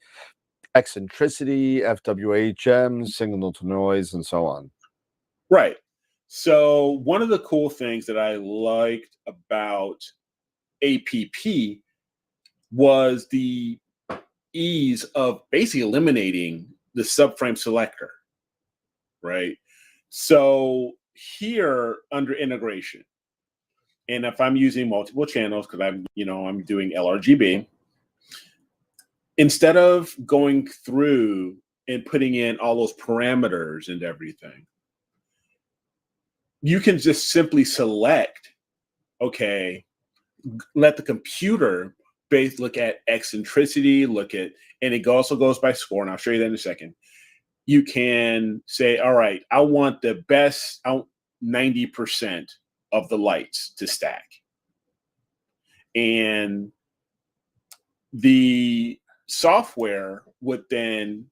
S2: eccentricity, FWHM, signal to noise, and so on.
S5: Right. So one of the cool things that I liked about APP was the ease of basically eliminating the subframe selector, right? So here under integration, and if I'm using multiple channels, because I'm doing LRGB, instead of going through and putting in all those parameters and everything, you can just simply select, okay, let the computer look at eccentricity, and it also goes by score, and I'll show you that in a second. You can say, all right, I want the best 90% of the lights to stack. And the software would then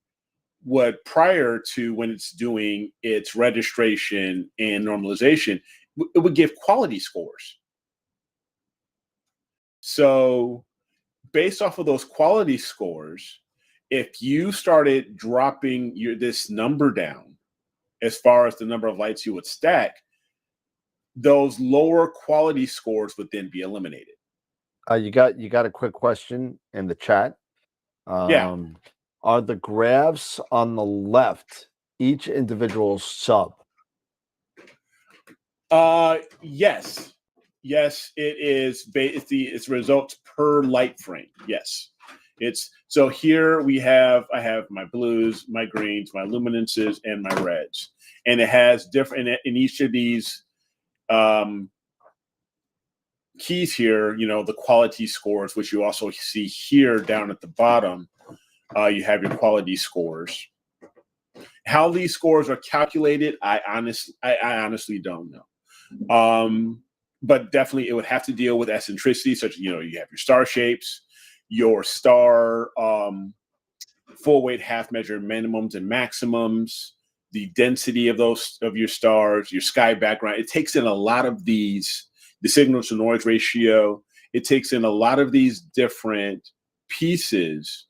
S5: what prior to when it's doing its registration and normalization, it would give quality scores. So based off of those quality scores, if you started dropping this number down as far as the number of lights you would stack, those lower quality scores would then be eliminated.
S2: You got a quick question in the chat.
S5: Yeah.
S2: Are the graphs on the left each individual sub?
S5: Yes. Yes, it is. It's results per light frame. Yes. It's so here I have my blues, my greens, my luminances, and my reds. And it has different in each of these keys here, the quality scores, which you also see here down at the bottom. You have your quality scores. How these scores are calculated, I honestly don't know. But definitely it would have to deal with eccentricity, such as, you have your star shapes, your star full weight half measure minimums and maximums, the density of your stars, your sky background. It takes in a lot of these, the signal to noise ratio. It takes in a lot of these different pieces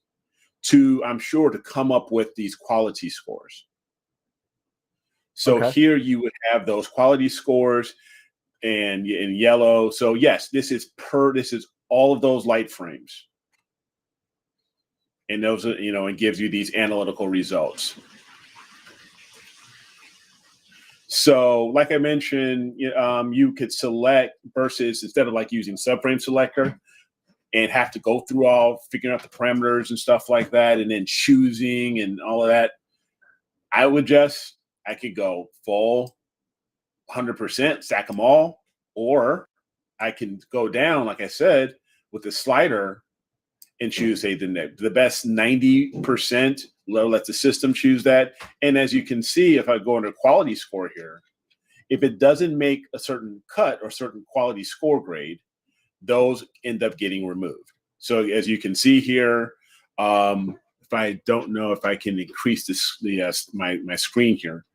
S5: I'm sure, to come up with these quality scores. So Here you would have those quality scores and in yellow. So yes, this is all of those light frames. And those are, it gives you these analytical results. So like I mentioned, you could select versus instead of like using subframe selector and have to go through figuring out the parameters and stuff like that, and then choosing and all of that. I could go full 100%, stack them all, or I can go down, like I said, with the slider and choose, say, the best 90%, let the system choose that. And as you can see, if I go under quality score here, if it doesn't make a certain cut or certain quality score grade, those end up getting removed. So as you can see here, if I don't know if I can increase my screen here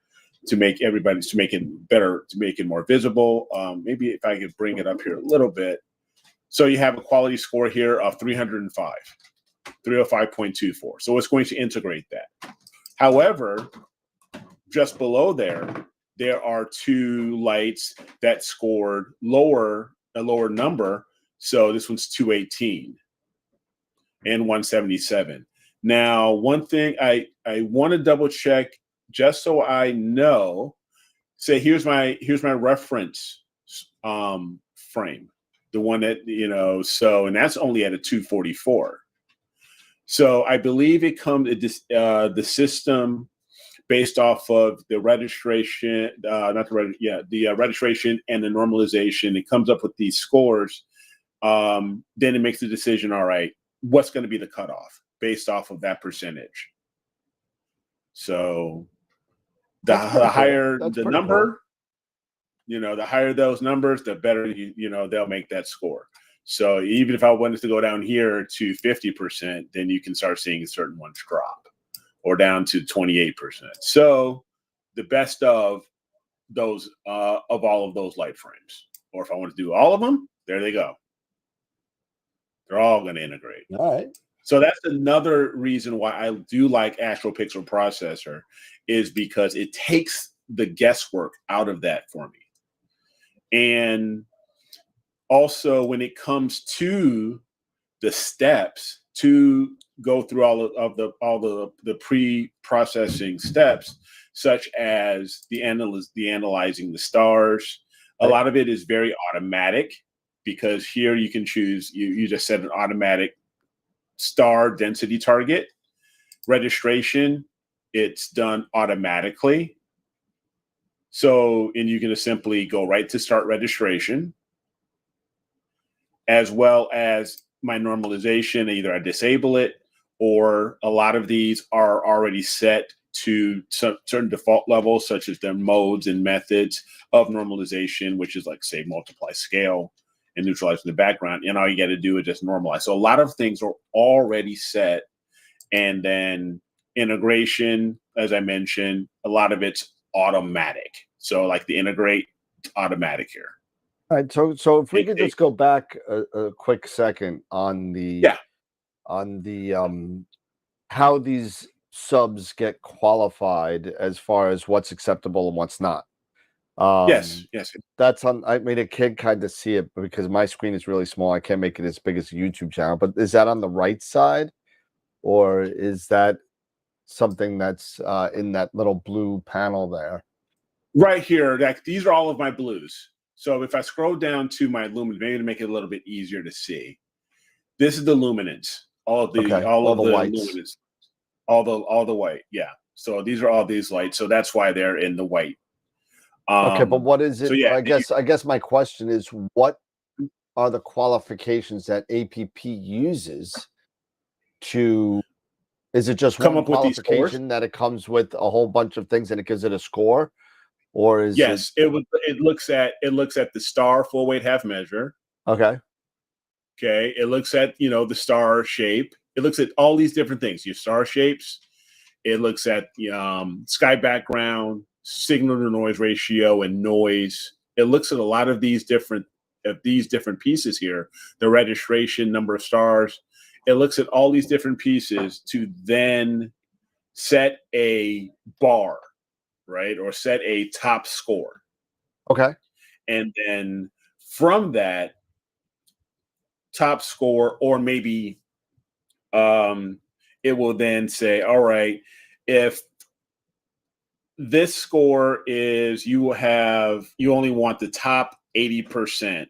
S5: to make it better, to make it more visible. Maybe if I could bring it up here a little bit. So you have a quality score here of 305, 305.24. So it's going to integrate that. However, just below there are two lights that scored a lower number. So this one's 218 and 177. Now, one thing I want to double check just so I know. Say here's my reference frame, the one that and that's only at a 244. So I believe it comes the system based off of the registration, the registration and the normalization. It comes up with these scores. Then it makes the decision, all right, what's going to be the cutoff based off of that percentage. So the higher the number, the higher those numbers, the better, they'll make that score. So even if I wanted to go down here to 50%, then you can start seeing certain ones drop or down to 28%. So the best of those, of all of those light frames, or if I want to do all of them, there they go. They're all going to integrate.
S2: All right.
S5: So that's another reason why I do like AstroPixel Processor, is because it takes the guesswork out of that for me. And also when it comes to the steps to go through all the pre-processing steps, such as the analyzing the stars, a lot of it is very automatic, because here you can choose, you just set an automatic star density target. Registration, it's done automatically. So, and you can just simply go right to start registration, as well as my normalization. Either I disable it, or a lot of these are already set to certain default levels, such as their modes and methods of normalization, which is like, say, multiply scale and neutralize the background. And all you got to do is just normalize. So a lot of things are already set, and then integration, as I mentioned, a lot of it's automatic. So like the integrate automatic here.
S2: All right, so if we could
S5: It-
S2: just go back a quick second on the
S5: Yeah.
S2: How these subs get qualified as far as what's acceptable and what's not.
S5: Yes.
S2: That's on. I made a kid kind of see it because my screen is really small. I can't make it as big as a YouTube channel. But is that on the right side, or is that something that's in that little blue panel there?
S5: Right here, these are all of my blues. So if I scroll down to my luminance, maybe to make it a little bit easier to see, this is the luminance. All of the
S2: whites.
S5: luminance, all the white. Yeah. So these are all these lights. So that's why they're in the white.
S2: Okay, but what is it?
S5: So yeah,
S2: I guess my question is, what are the qualifications that APP uses to? Is it just
S5: come
S2: one
S5: up with these scores?
S2: qualification that it comes with a whole bunch of things and it gives it a score, or is
S5: it looks at the star full weight half measure.
S2: Okay.
S5: Okay. It looks at the star shape. It looks at all these different things. Your star shapes. It looks at sky background, signal to noise ratio, and noise. It looks at a lot of these different pieces here. The registration, number of stars. It looks at all these different pieces to then set a bar, right? Or set a top score.
S2: Okay.
S5: And then from that top score, or maybe it will then say, all right, if this score is you only want the top 80%,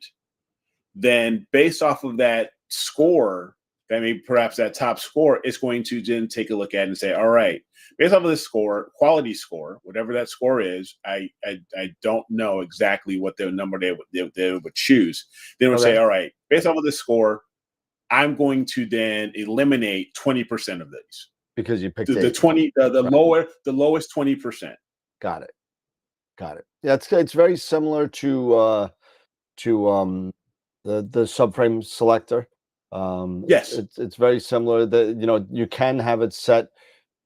S5: then based off of that score, perhaps that top score is going to then take a look at it and say, all right, based off of this score, quality score, whatever that score is, I don't know exactly what the number they would choose. They would say, all right, based off of this score, I'm going to then eliminate 20% of these.
S2: Because you picked
S5: the 20, the lowest 20%.
S2: Got it. Yeah, it's very similar to the subframe selector.
S5: Yes,
S2: it's very similar. That you can have it set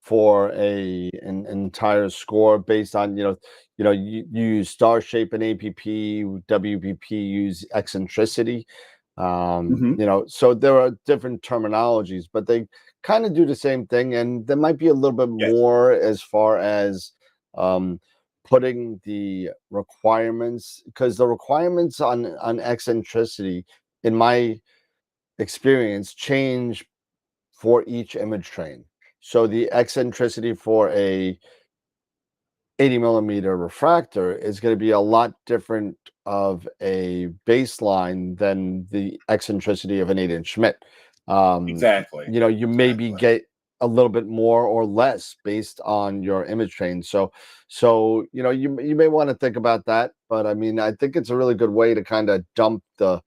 S2: for an entire score based on you use star shape in APP, WPP use eccentricity. So there are different terminologies, but they kind of do the same thing, and there might be a little bit more as far as putting the requirements, because the requirements on eccentricity, in my experience, change for each image train. So the eccentricity for a 80 millimeter refractor is going to be a lot different of a baseline than the eccentricity of an 8-inch Schmidt.
S5: Exactly.
S2: You maybe get a little bit more or less based on your image train. So you may want to think about that. But I mean, I think it's a really good way to kind of dump the,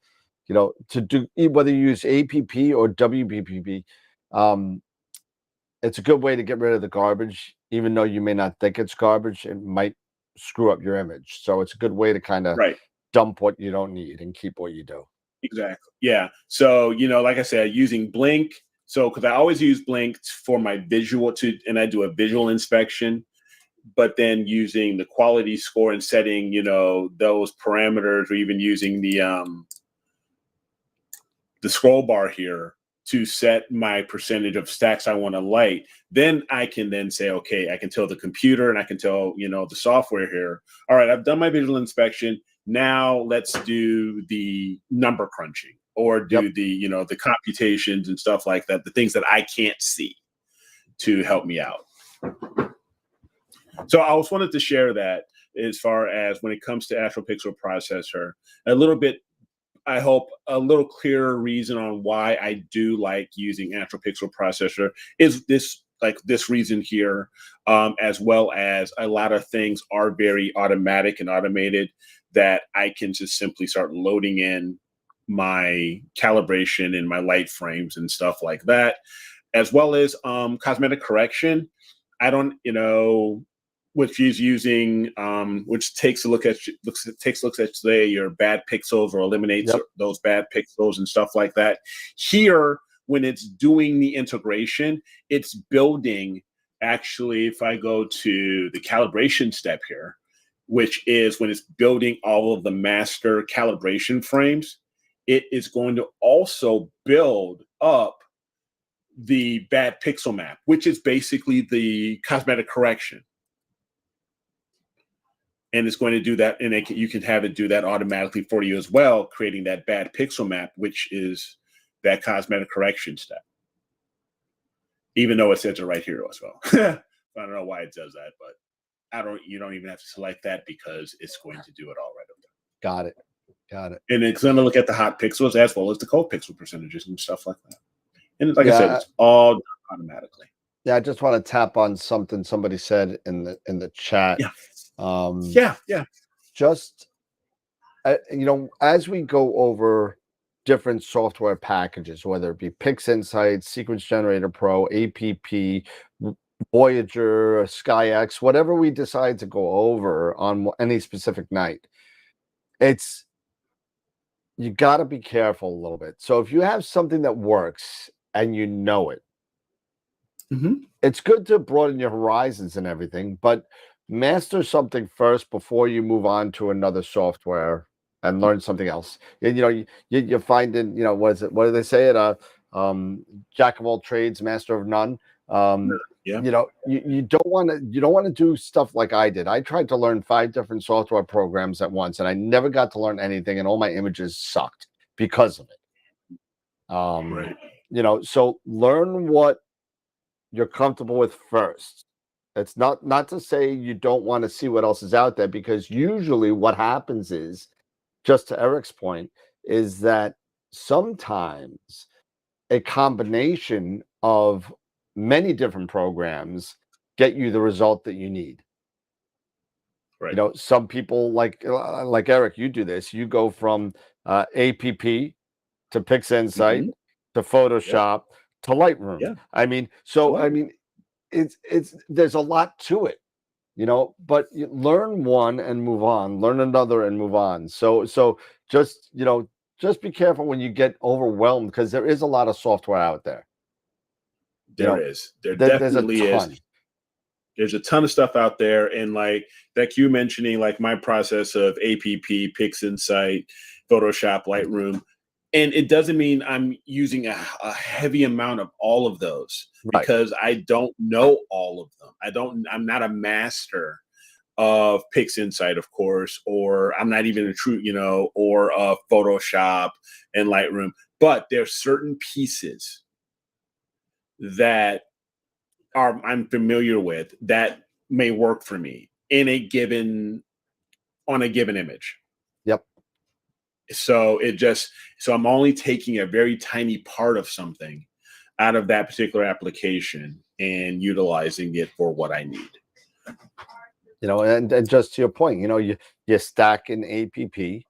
S2: to do, whether you use APP or WPP. It's a good way to get rid of the garbage, even though you may not think it's garbage. It might screw up your image. So it's a good way to kind of dump what you don't need and keep what you do.
S5: Exactly. Yeah. So, like I said, using Blink. So, because I always use Blink for my visual and I do a visual inspection, but then using the quality score and setting, those parameters, or even using the scroll bar here to set my percentage of stacks I want to light, then I can then say, okay, I can tell the computer and I can tell, the software here, all right, I've done my visual inspection. Now let's do the number crunching, or do the, the computations and stuff like that, the things that I can't see, to help me out. So I just wanted to share that as far as when it comes to AstroPixel processor, a little bit, I hope a little clearer reason on why I do like using AstroPixel processor is this reason here, as well as a lot of things are very automatic and automated, that I can just simply start loading in my calibration and my light frames and stuff like that, as well as cosmetic correction. I don't, which is using, which takes a look at say your bad pixels, or eliminates those bad pixels and stuff like that. Here, when it's doing the integration, it's building actually, if I go to the calibration step here, which is when it's building all of the master calibration frames, it is going to also build up the bad pixel map, which is basically the cosmetic correction. And it's going to do that, and you can have it do that automatically for you as well, creating that bad pixel map, which is that cosmetic correction step. Even though it says it right here as well. I don't know why it does that, but you don't even have to select that because it's going to do it all right up there.
S2: Got it.
S5: And it's going to look at the hot pixels as well as the cold pixel percentages and stuff like that. And like I said, it's all done automatically.
S2: Yeah, I just want to tap on something somebody said in the chat.
S5: Yeah.
S2: Just as we go over different software packages, whether it be PixInsight, Sequence Generator Pro, APP, Voyager, SkyX, whatever we decide to go over on any specific night, you got to be careful a little bit. So if you have something that works and you know it, it's good to broaden your horizons and everything, but master something first before you move on to another software and learn something else. You're finding, what do they say it? Jack of all trades, master of none. You don't want to do stuff like I did. I tried to learn 5 different software programs at once, and I never got to learn anything, and all my images sucked because of it. So learn what you're comfortable with first. It's not to say you don't want to see what else is out there, because usually what happens is, just to Eric's point, is that sometimes a combination of many different programs get you the result that you need.
S5: Right.
S2: Some people like Eric, you do this. You go from APP to PixInsight to Photoshop to Lightroom.
S5: Yeah.
S2: I mean, it's there's a lot to it, but you learn one and move on, learn another and move on. So just be careful when you get overwhelmed, because there is a lot of software out there.
S5: There definitely
S2: there's a ton.
S5: is. There's a ton of stuff out there, and like you mentioning, like my process of APP, PixInsight, Photoshop, Lightroom, and it doesn't mean I'm using a heavy amount of all of those, because I don't know all of them. I'm not a master of PixInsight, of course, or I'm not even a true, or Photoshop and Lightroom, but there's certain pieces that I'm familiar with that may work for me on a given image.
S2: Yep.
S5: So I'm only taking a very tiny part of something out of that particular application and utilizing it for what I need.
S2: And just to your point, you stack in APP,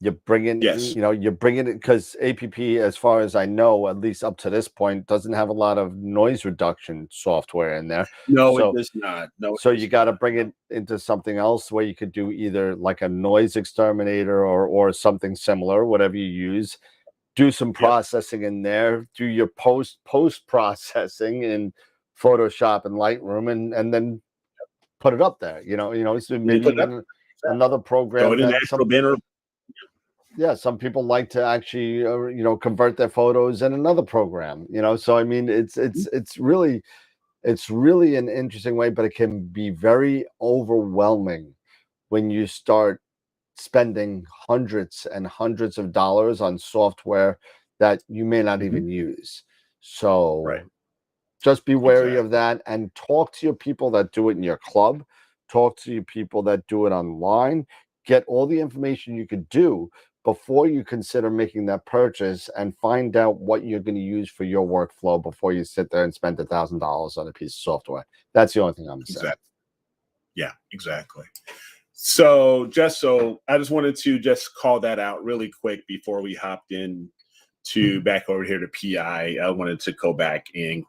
S2: you bring in, you're bringing it, because APP, as far as I know, at least up to this point, doesn't have a lot of noise reduction software in there.
S5: No, it does not. No.
S2: So you got to bring it into something else where you could do either like a noise exterminator or something similar, whatever you use. Do some processing in there. Do your post processing in Photoshop and Lightroom, and then put it up there. So maybe even another program. Some people like to actually, convert their photos in another program. So I mean, it's really an interesting way, but it can be very overwhelming when you start spending hundreds and hundreds of dollars on software that you may not even use. So just be wary of that, and talk to your people that do it in your club. Talk to your people that do it online. Get all the information you could do before you consider making that purchase, and find out what you're going to use for your workflow before you sit there and spend $1,000 on a piece of software. That's the only thing I'm saying.
S5: Yeah, exactly. So I just wanted to just call that out really quick before we hopped in to back over here to PI. I wanted to go back and,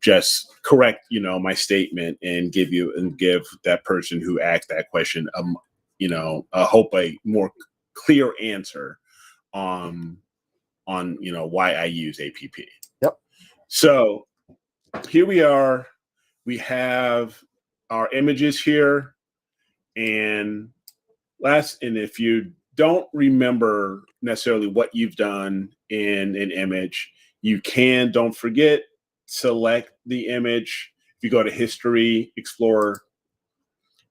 S5: just correct, my statement and give that person who asked that question, I hope a more clear answer on why I use APP.
S2: Yep.
S5: So here we are we have our images here. And if you don't remember necessarily what you've done in an image, don't forget, select the image. If you go to History, Explorer,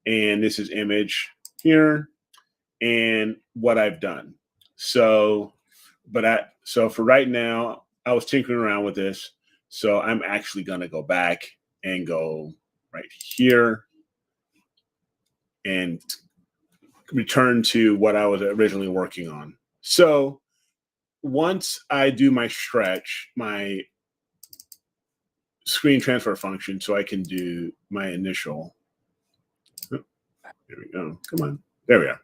S5: and this is image here, and what I've done. So for right now, I was tinkering around with this. So I'm actually going to go back and go right here and return to what I was originally working on. So once I do my stretch, my screen transfer function, so I can do my initial. Oh, there we go. Come on. There we are.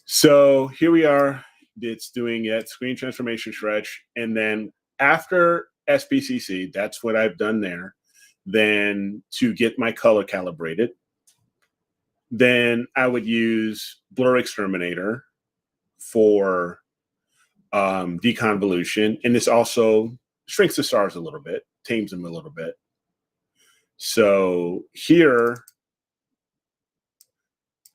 S5: So here we are. It's doing it, screen transformation stretch. And then after SPCC, that's what I've done there. Then to get my color calibrated, then I would use Blur Exterminator for deconvolution. And this also shrinks the stars a little bit, tames them a little bit. So here,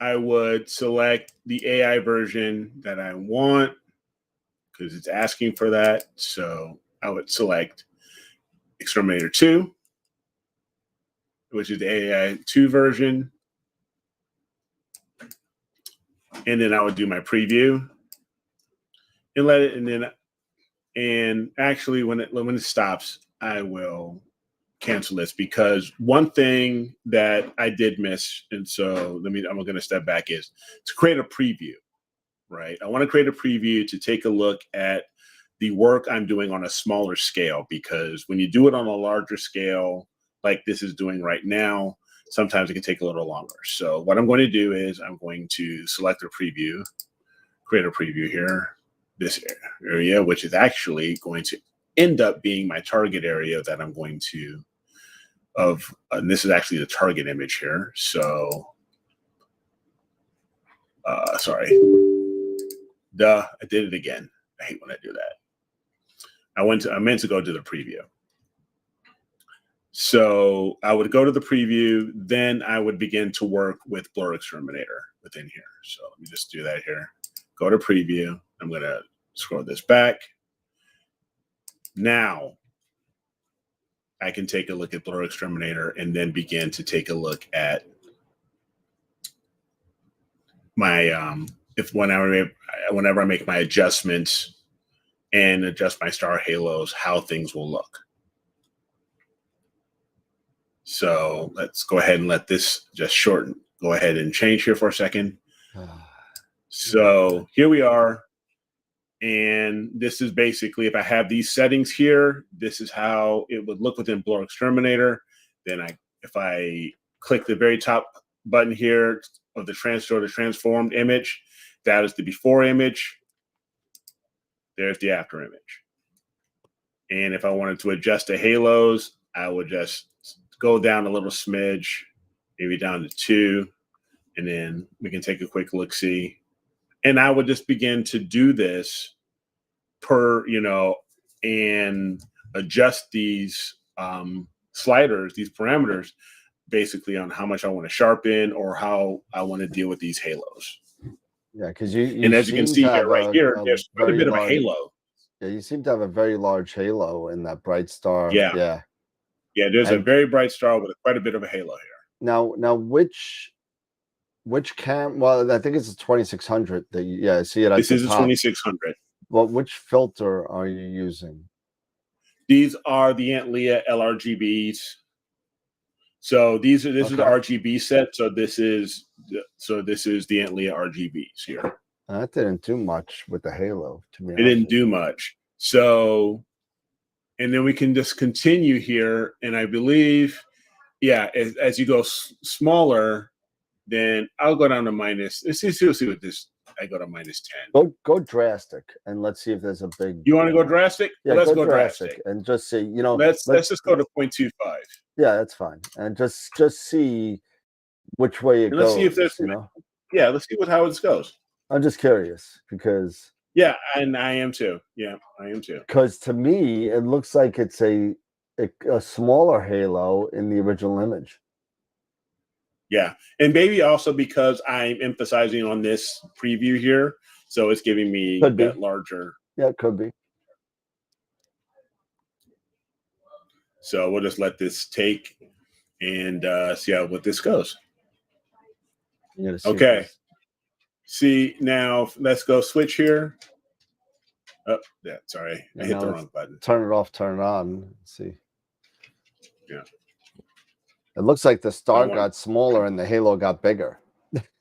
S5: I would select the AI version that I want because it's asking for that. So I would select Exterminator 2, which is the AI 2 version. And then I would do my preview and let it, and actually when it stops, I will cancel this, because one thing that I did miss, and so I'm going to step back, is to create a preview, right? I want to create a preview to take a look at the work I'm doing on a smaller scale, because when you do it on a larger scale, like this is doing right now, sometimes it can take a little longer. So what I'm going to do is I'm going to select a preview, create a preview here, this area, which is actually going to end up being my target area that I'm going to and this is actually the target image here. So, sorry. I did it again. I hate when I do that. I meant to go to the preview. So I would go to the preview, then I would begin to work with Blur Exterminator within here. So let me just do that here. Go to preview. I'm going to scroll this back. Now I can take a look at Blur Exterminator and then begin to take a look at my whenever I make my adjustments and adjust my star halos, how things will look. So let's go ahead and let this just shorten. Go ahead and change here for a second. So here we are. And this is basically, if I have these settings here, this is how it would look within Blur Exterminator. Then if I click the very top button here of the transformed image, that is the before image. There's the after image. And if I wanted to adjust the halos, I would just go down a little smidge, maybe down to 2, and then we can take a quick look-see. And I would just begin to do this and adjust these sliders, these parameters, basically on how much I want to sharpen or how I want to deal with these halos.
S2: Yeah, because
S5: and as you can see here, right here, there's quite a bit of a halo.
S2: Yeah, you seem to have a very large halo in that bright star.
S5: Yeah. Yeah, there's a very bright star with quite a bit of a halo here.
S2: Now which cam? Well, I think it's a 2600. I see it.
S5: This is a 2600.
S2: Well, which filter are you using?
S5: These are the Antlia LRGBs. So this is the RGB set. So this is the Antlia RGBs here.
S2: That didn't do much with the halo, to me.
S5: It didn't do much. So, and then we can just continue here. And I believe, as you go smaller, then I'll go down to minus. Let's see what this. I go to minus 10.
S2: Go drastic, and let's see if there's a big.
S5: You want to go drastic?
S2: Yeah,
S5: let's go drastic,
S2: and just see.
S5: Let's just go to 0.25.
S2: Yeah, that's fine, and just see which way it goes.
S5: Let's see if there's. Yeah, let's see how it goes.
S2: I'm just curious because.
S5: Yeah, and I am too. Yeah, I am too.
S2: Because to me, it looks like it's a a smaller halo in the original image.
S5: Yeah, and maybe also because I'm emphasizing on this preview here, so it's giving me
S2: Could be.
S5: that larger.
S2: Yeah, it could be.
S5: So we'll just let this take and see how what this goes. Okay. See, now let's go switch here. Oh, yeah, sorry. I hit the wrong button.
S2: Turn it off, turn it on. Let's see.
S5: Yeah.
S2: It looks like the star got smaller and the halo got bigger.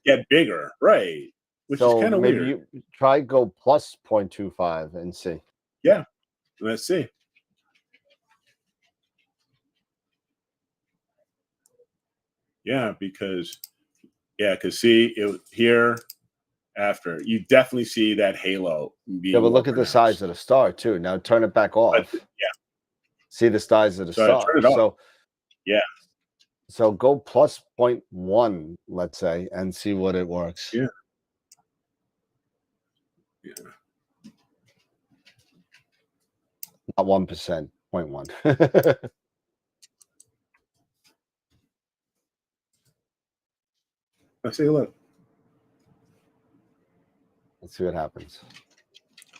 S5: Get bigger, right? Which is kind of weird.
S2: You try go plus 0.25 and see.
S5: Yeah. Let's see. Yeah, because see it here after you definitely see that halo.
S2: Yeah, but look at the size of the star too. Now turn it back off.
S5: Yeah.
S2: See the size of the star.
S5: Turn it off.
S2: So
S5: yeah.
S2: So go plus 0.1, let's say, and see what it works.
S5: Yeah. Yeah.
S2: Not 1%, 0.1.
S5: Let's see a look.
S2: Let's see what happens.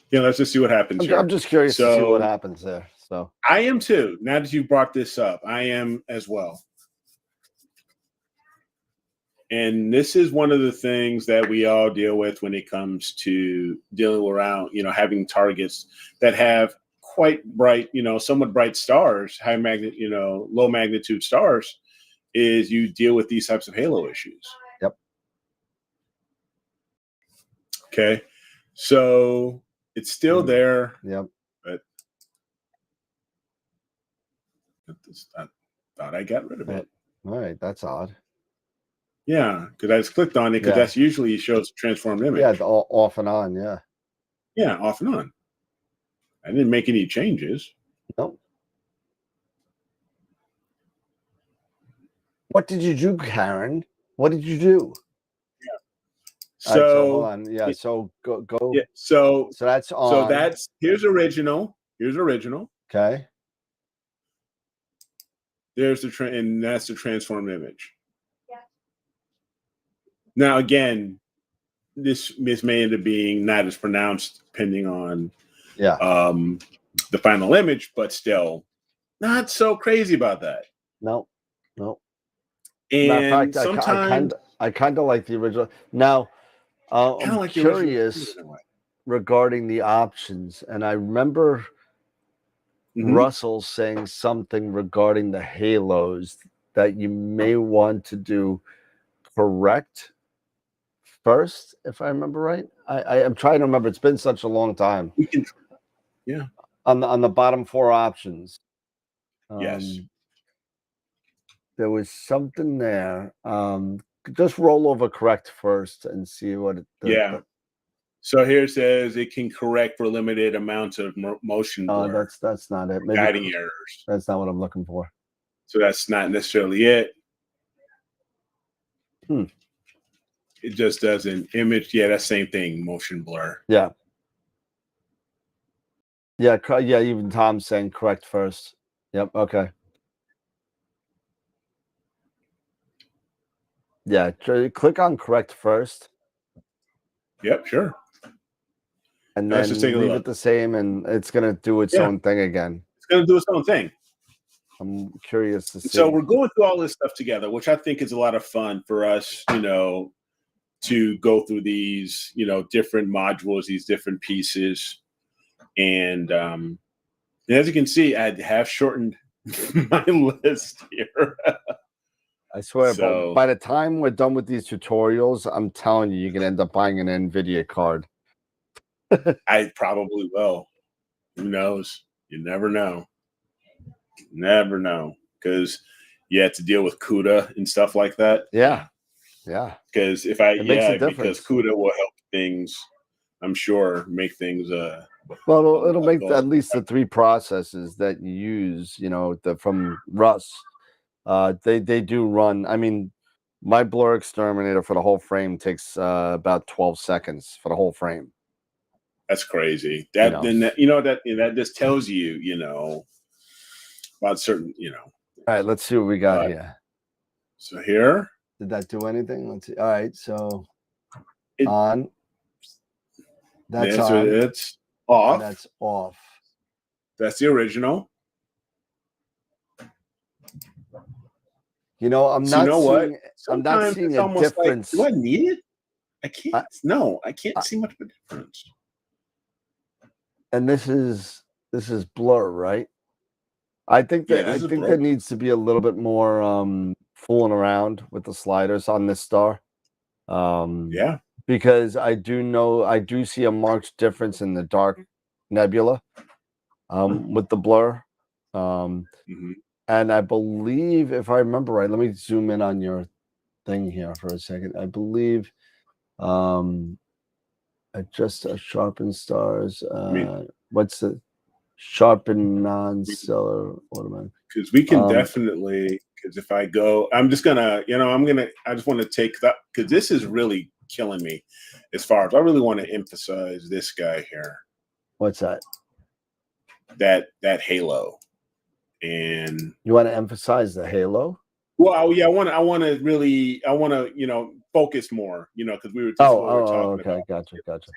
S5: Yeah, let's just see what happens here.
S2: I'm just curious to see what happens there. So
S5: I am too. Now that you brought this up, I am as well. And this is one of the things that we all deal with when it comes to dealing around, having targets that have quite bright, somewhat bright stars, high low magnitude stars, is you deal with these types of halo issues.
S2: Yep.
S5: Okay. So it's still there.
S2: Yep.
S5: But I thought I got rid of it.
S2: All right. That's odd.
S5: Yeah, because I just clicked on it because that's usually shows transformed image.
S2: Yeah, off and on. Yeah.
S5: Yeah, off and on. I didn't make any changes.
S2: Nope. What did you do, Karen? What did you do?
S5: Yeah.
S2: So hold on. Yeah. So go.
S5: Yeah. So
S2: that's on.
S5: So here's original. Here's original.
S2: Okay.
S5: There's and that's the transformed image. Now, again, this may end up being not as pronounced depending on the final image, but still not so crazy about that.
S2: No.
S5: And
S2: sometimes I kind of like the original. Now, I'm curious regarding the options, and I remember Russell saying something regarding the halos that you may want to do correct first, if I remember right. I'm trying to remember. It's been such a long time.
S5: Yeah.
S2: On the bottom 4 options.
S5: Yes.
S2: There was something there. Just roll over correct first and see what it.
S5: So here it says it can correct for limited amounts of motion blur.
S2: That's not it. Maybe
S5: guiding errors.
S2: That's not what I'm looking for.
S5: So that's not necessarily it. It just does an image. Yeah, that same thing. Motion blur.
S2: Yeah. Yeah. Even Tom's saying correct first. Yep. Okay. Yeah. Click on correct first.
S5: Yep. Sure.
S2: And then leave it the same, and it's going to do its own thing again.
S5: It's going to do its own thing.
S2: I'm curious to see.
S5: So we're going through all this stuff together, which I think is a lot of fun for us, to go through these, different modules, these different pieces. And as you can see, I have shortened my list here.
S2: I swear, but by the time we're done with these tutorials, I'm telling you, you're going to end up buying an NVIDIA card.
S5: I probably will. Who knows? You never know. Never know. Because you have to deal with CUDA and stuff like that.
S2: Yeah.
S5: Because because CUDA will help things, I'm sure, make things
S2: well, it'll make at least the 3 processes that you use, from Russ. They do run. I mean, my blur exterminator for the whole frame takes about 12 seconds for the whole frame.
S5: That's crazy. That just tells you, about certain,
S2: All right, let's see what we got here.
S5: So here,
S2: Did that do anything? Let's see. All right, so
S5: It-
S2: on. That's
S5: so
S2: on.
S5: it's off.
S2: And that's off.
S5: That's the original.
S2: You know, I'm
S5: So
S2: not
S5: you know
S2: seeing.
S5: what?
S2: I'm not
S5: Sometimes
S2: seeing
S5: it's
S2: a
S5: almost
S2: difference.
S5: Like, do I need it? I can't. I can't
S2: I-
S5: see much of a difference.
S2: And this is blur, right? I think that
S5: Yeah, this is blur.
S2: there needs to be a little bit more fooling around with the sliders on this star.
S5: Yeah.
S2: Because I do see a marked difference in the dark nebula with the blur.
S5: Mhm.
S2: And I believe, if I remember right, let me zoom in on your thing here for a second. I believe adjust sharpen stars. What's the sharpen non-stellar automatic?
S5: Because we can definitely, because if I go, I'm just gonna, I just want to take that, because this is really killing me as far as I really want to emphasize this guy here.
S2: What's that?
S5: That halo. And
S2: you want to emphasize the halo?
S5: Well, yeah, I want to focus more, because we were just talking
S2: okay,
S5: about.
S2: Gotcha.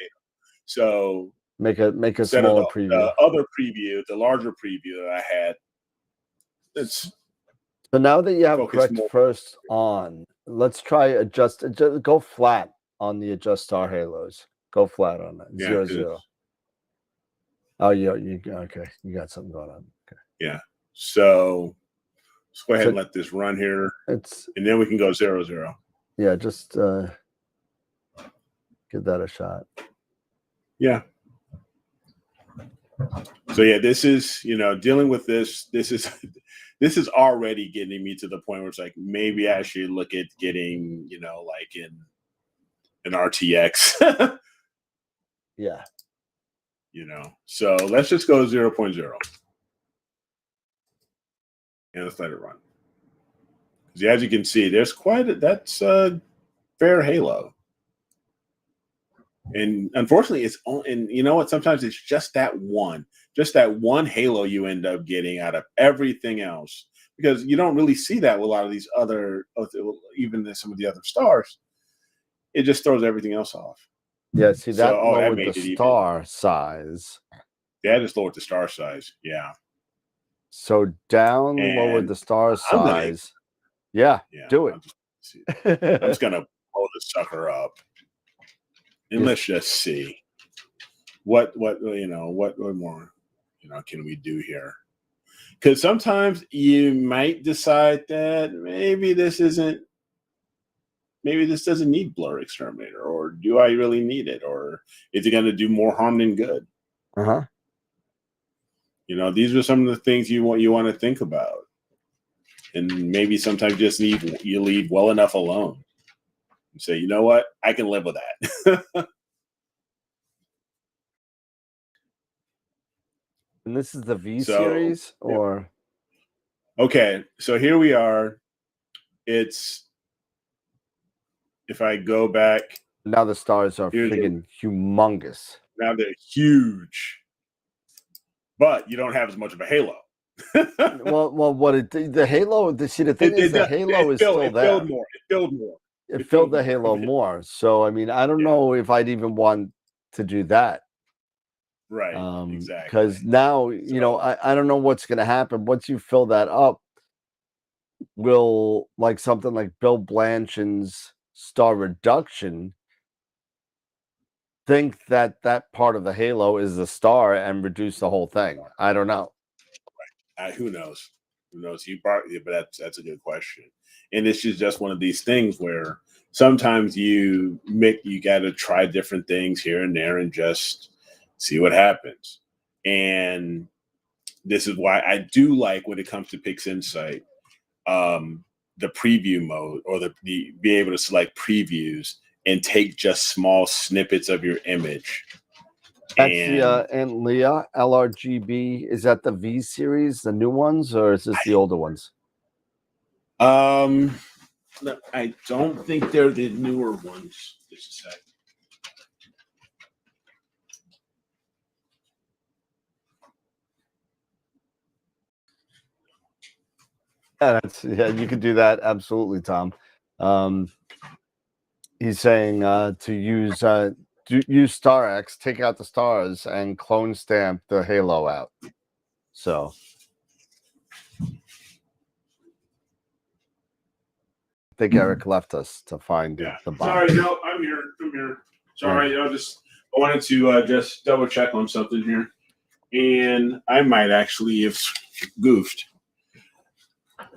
S5: So
S2: make a smaller preview.
S5: The other preview, the larger preview that I had.
S2: So now that you have correct first on, let's try adjust. Go flat on the adjust star halos. Go flat on that. 0. Oh, yeah, okay. You got something going on. Okay.
S5: Yeah. So let's go ahead and let this run here. And then we can go 0.
S2: Yeah, just give that a shot.
S5: Yeah. So yeah, this is, dealing with this is already getting me to the point where it's like, maybe I should look at getting, like in an RTX.
S2: Yeah.
S5: So let's just go 0.0. And let's let it run. Because as you can see, there's that's a fair halo. And unfortunately, and you know what? Sometimes it's just that one halo you end up getting out of everything else, because you don't really see that with a lot of these other, even some of the other stars. It just throws everything else off.
S2: Yeah, see that lowered the star size.
S5: Yeah, just lowered the star size. Yeah.
S2: So lowered the star size. Do it.
S5: I'm just gonna pull the sucker up. And let's just see what more, can we do here? Because sometimes you might decide that maybe this doesn't need blur exterminator, or do I really need it, or is it going to do more harm than good? These are some of the things you want to think about, and maybe sometimes you leave well enough alone. And say, you know what, I can live with that.
S2: And this is the V series, or?
S5: Okay, so here we are. If I go back.
S2: Now the stars are friggin' humongous.
S5: Now they're huge. But you don't have as much of a halo.
S2: well, the halo, the thing is, the halo is still there.
S5: It filled more.
S2: It filled the halo more. So, I mean, I don't know if I'd even want to do that.
S5: Right, exactly.
S2: Because now, I don't know what's going to happen. Once you fill that up, will, like something like Bill Blanchard's star reduction, think that part of the halo is the star and reduce the whole thing? I don't know.
S5: Right. Who knows? But that's a good question. And this is just one of these things where sometimes you got to try different things here and there and just see what happens. And this is why I do like, when it comes to PixInsight, the preview mode, or the be able to select previews and take just small snippets of your image.
S2: That's the Aunt Leah LRGB. Is that the V series, the new ones, or is this the older ones?
S5: I don't think they're the newer ones. Just a sec.
S2: Yeah, you could do that. Absolutely, Tom. He's saying to use StarX, take out the stars and clone stamp the halo out. So I think Eric left us to find the bomb.
S5: Sorry, no, I'm here. Sorry, I wanted to just double check on something here, and I might actually have goofed.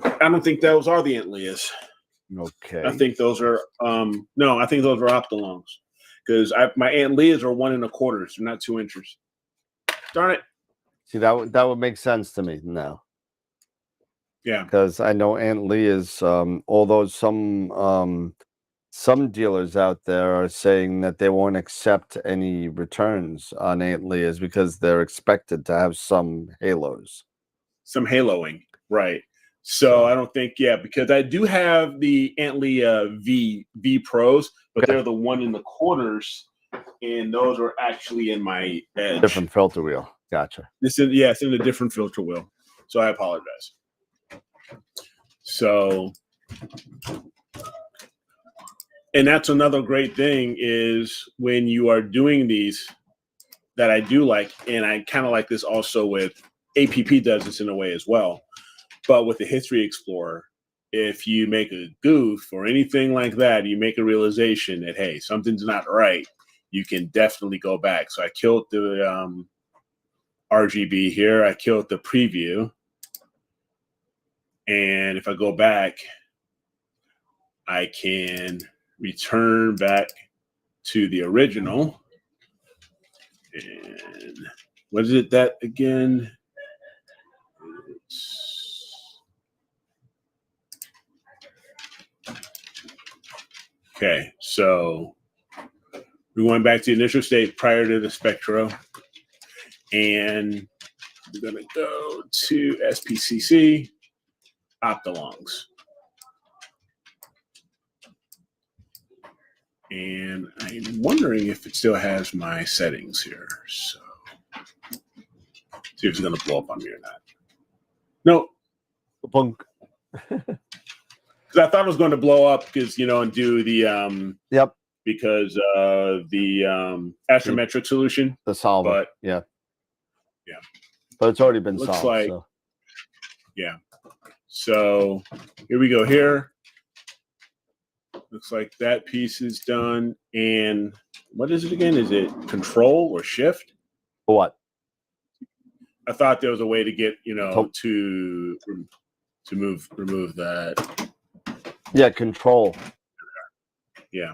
S5: I don't think those are the Antlias.
S2: Okay.
S5: I think those are no, I think those are Optolongs, because my Antlias are 1 1/4, so not 2 inches. Darn it.
S2: See, that would make sense to me now.
S5: Yeah,
S2: because I know Antlias, although some dealers out there are saying that they won't accept any returns on Antlias because they're expected to have some halos.
S5: some haloing, right? So I don't think, because I do have the Antlia V Pros, but they're the 1 1/4, and those are actually in my edge.
S2: Different filter wheel. Gotcha.
S5: It's in a different filter wheel. So I apologize. So, and that's another great thing is when you are doing these that I do like, and I kind of like this also with APP does this in a way as well. But with the History Explorer, if you make a goof or anything like that, you make a realization that, hey, something's not right, you can definitely go back. So I killed the RGB here. I killed the preview. And if I go back, I can return back to the original. And what is it that again? Okay, so we went back to the initial state prior to the Spectro. And we're going to go to SPCC, Optolongs. And I'm wondering if it still has my settings here. So, see if it's going to blow up on me or not. No.
S2: Bunk.
S5: Because I thought it was going to blow up because, and do the because the astrometric solution.
S2: The solver.
S5: But
S2: yeah. But it's already been
S5: looks
S2: solved.
S5: Like, so. Yeah. So here we go here. Looks like that piece is done. And what is it again? Is it Control or Shift?
S2: What?
S5: I thought there was a way to get, to remove that.
S2: Yeah, Control.
S5: Yeah.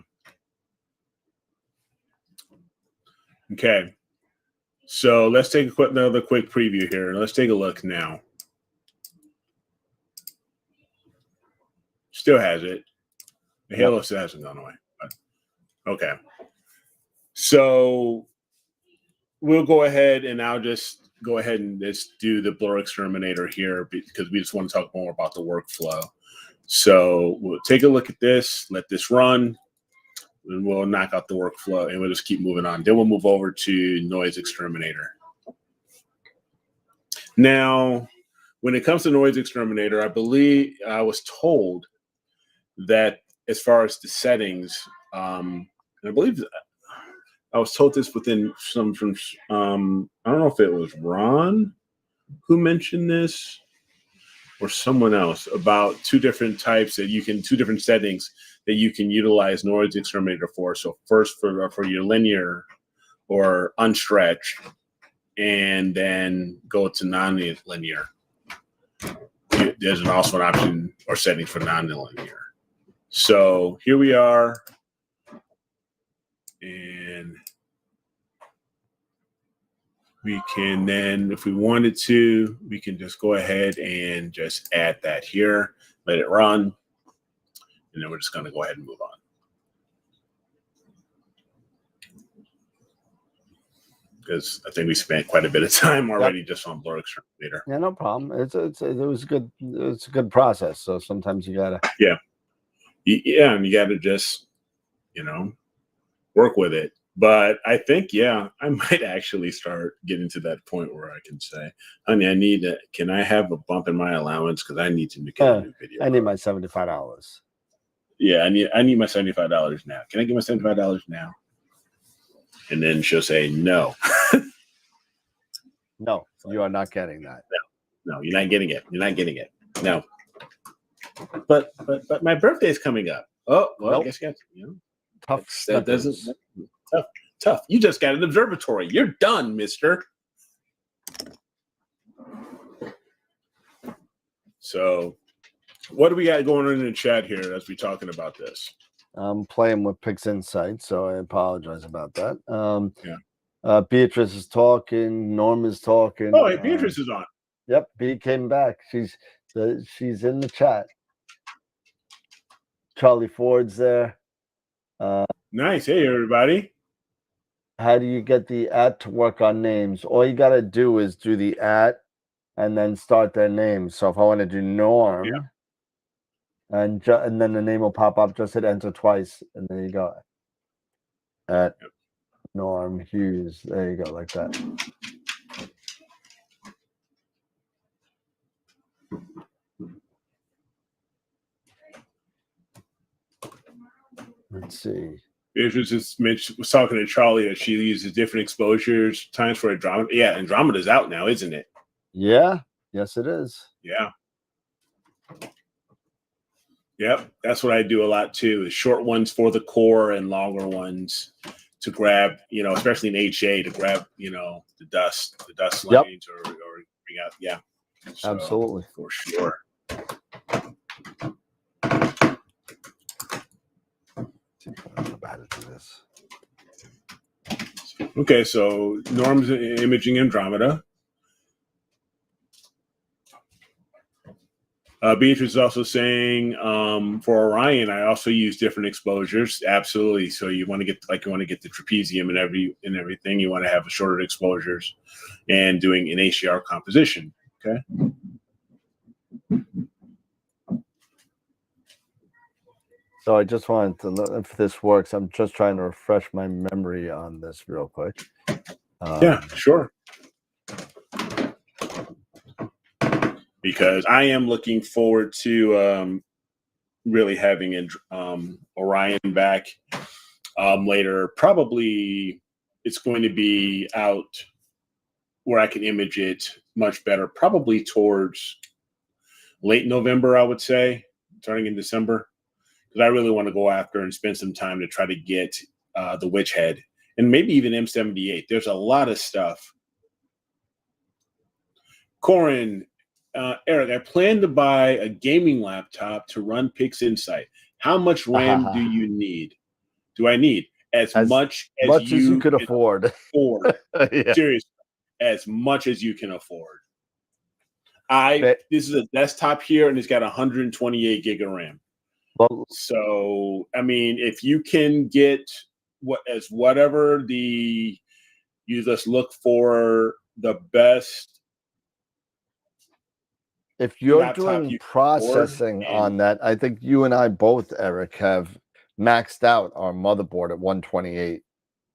S5: Okay. So let's take another quick preview here. Let's take a look now. Still has it. The halo still hasn't gone away. But, okay. So we'll go ahead and I'll just go ahead and just do the blur exterminator here because we just want to talk more about the workflow. So we'll take a look at this, let this run, and we'll knock out the workflow and we'll just keep moving on. Then we'll move over to noise exterminator. Now, when it comes to noise exterminator, I believe I was told that as far as the settings, and I believe I was told this within some from I don't know if it was Ron who mentioned this or someone else about two different types that you can, two different settings that you can utilize noise exterminator for. So first for your linear or unstretched, and then go to non-linear. There's also an option or setting for non-linear. So here we are. And we can then, if we wanted to, we can just go ahead and just add that here, let it run. And then we're just going to go ahead and move on. Because I think we spent quite a bit of time already just on blur exterminator.
S2: Yeah, no problem. It was good. It's a good process. So sometimes you gotta.
S5: Yeah, and you gotta just, work with it. But I think, yeah, I might actually start getting to that point where I can say, honey, can I have a bump in my allowance? Because I need to get a new video.
S2: I need my $75.
S5: Yeah, I need my $75 now. Can I get my $75 now? And then she'll say, no.
S2: No, you are not getting that.
S5: No, you're not getting it. You're not getting it. No. But my birthday's coming up. Oh, well,
S2: Nope.
S5: I guess you have to,
S2: Tough.
S5: that doesn't tough. You just got an observatory. You're done, mister. So what do we got going on in the chat here as we're talking about this?
S2: I'm playing with Pix Insight, so I apologize about that.
S5: Yeah.
S2: Beatrice is talking. Norm is talking.
S5: Oh, hey, Beatrice is on.
S2: Yep, B came back. She's in the chat. Charlie Ford's there.
S5: Nice. Hey, everybody.
S2: How do you get the @ to work on names? All you got to do is do the @ and then start their names. So if I want to do Norm,
S5: Yeah.
S2: and then the name will pop up, just hit enter twice, and there you go. Norm Hughes. There you go, like that. Let's see.
S5: Beatrice was talking to Charlie that she uses different exposures times for Andromeda. Yeah, Andromeda's out now, isn't it?
S2: Yeah. Yes, it is.
S5: Yeah. Yep. That's what I do a lot too, is short ones for the core and longer ones to grab, especially in HA, to grab, the dust lanes or bring out. Yeah. So,
S2: absolutely.
S5: For sure. Okay, so Norm's imaging Andromeda. Beatrice is also saying for Orion, I also use different exposures. Absolutely. So you want to get the trapezium and everything. You want to have shorter exposures and doing an HDR composition. Okay.
S2: So I just wanted to know if this works. I'm just trying to refresh my memory on this real quick.
S5: Yeah, sure. Because I am looking forward to really having Orion back later. Probably it's going to be out where I can image it much better, probably towards late November, I would say, starting in December. Because I really want to go after and spend some time to try to get the Witch Head and maybe even M78. There's a lot of stuff. Corin, Eric, I plan to buy a gaming laptop to run Pix Insight. How much RAM do you need? Do I need as much as you
S2: could afford?
S5: Yeah. Seriously, as much as you can afford. This is a desktop here, and it's got 128 gig of RAM.
S2: Well,
S5: so I mean, if you can get whatever you just look for the best.
S2: If you're doing processing on that, I think you and I both, Eric, have maxed out our motherboard at 128.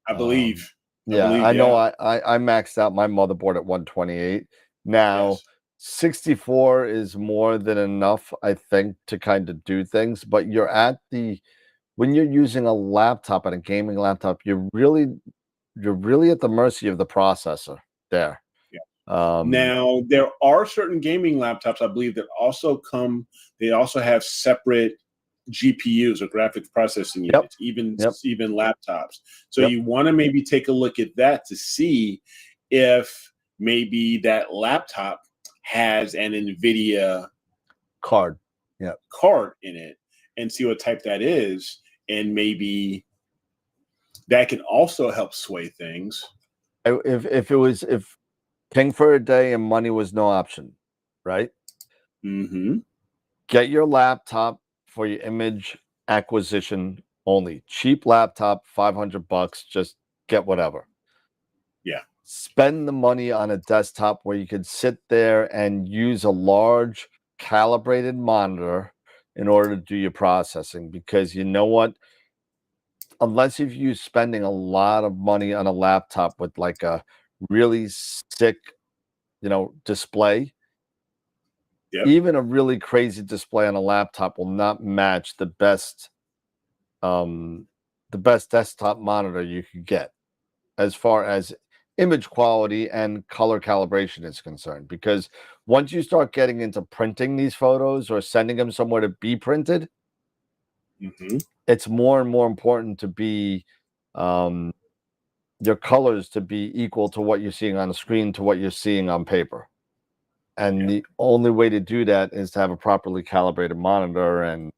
S5: I believe.
S2: I know. I maxed out my motherboard at 128. Now, yes. 64 is more than enough, I think, to kind of do things. But when you're using a laptop and a gaming laptop, you're really at the mercy of the processor there.
S5: Now there are certain gaming laptops, I believe, that also they also have separate GPUs or graphics processing units, even laptops. So you want to maybe take a look at that to see if maybe that laptop has an NVIDIA
S2: card
S5: in it, and see what type that is, and maybe that can also help sway things.
S2: If King for a day and money was no option, right?
S5: Mm-hmm.
S2: Get your laptop for your image acquisition only. Cheap laptop, $500. Just get whatever.
S5: Yeah.
S2: Spend the money on a desktop where you could sit there and use a large calibrated monitor in order to do your processing. Because you know what? unless if you're spending a lot of money on a laptop with like a really sick, display,
S5: Yep.
S2: even a really crazy display on a laptop will not match the best desktop monitor you could get as far as image quality and color calibration is concerned. Because once you start getting into printing these photos or sending them somewhere to be printed, it's more and more important to be your colors to be equal to what you're seeing on the screen to what you're seeing on paper. And the only way to do that is to have a properly calibrated monitor and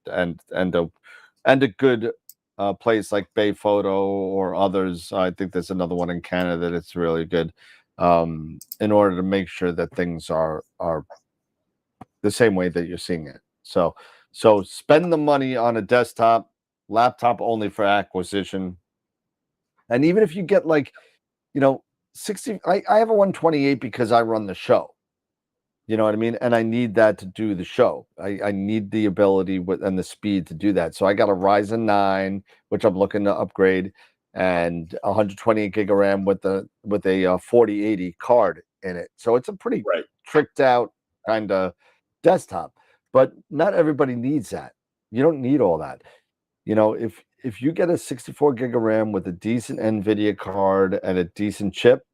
S2: a good place like Bay Photo or others. I think there's another one in Canada that's really good, in order to make sure that things are the same way that you're seeing it. So spend the money on a desktop, laptop only for acquisition. And even if you get 60, I have a 128 because I run the show. You know what I mean? And I need that to do the show. I need the ability and the speed to do that. So I got a Ryzen 9, which I'm looking to upgrade, and 128 gig of RAM with a 4080 card in it. So it's a pretty tricked out kind of desktop. But not everybody needs that. You don't need all that. If you get a 64 gig of RAM with a decent NVIDIA card and a decent chip,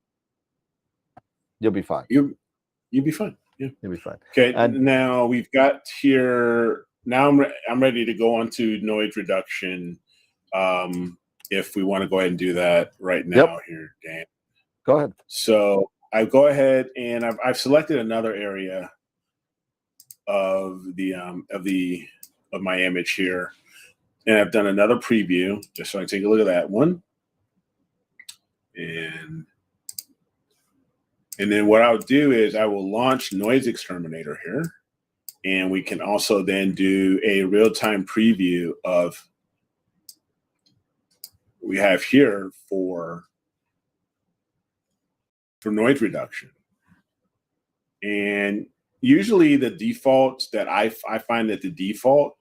S2: you'll be fine.
S5: You'll be fine. Yeah,
S2: you'll be fine.
S5: Okay, and now we've got here. Now I'm ready to go on to noise reduction. If we want to go ahead and do that right now, here, Dan.
S2: Go ahead.
S5: So I go ahead and I've selected another area of my image here, and I've done another preview just so I can take a look at that one, and then what I'll do is I will launch Noise Exterminator here, and we can also then do a real-time preview of what we have here for noise reduction. And usually the default that I find that the default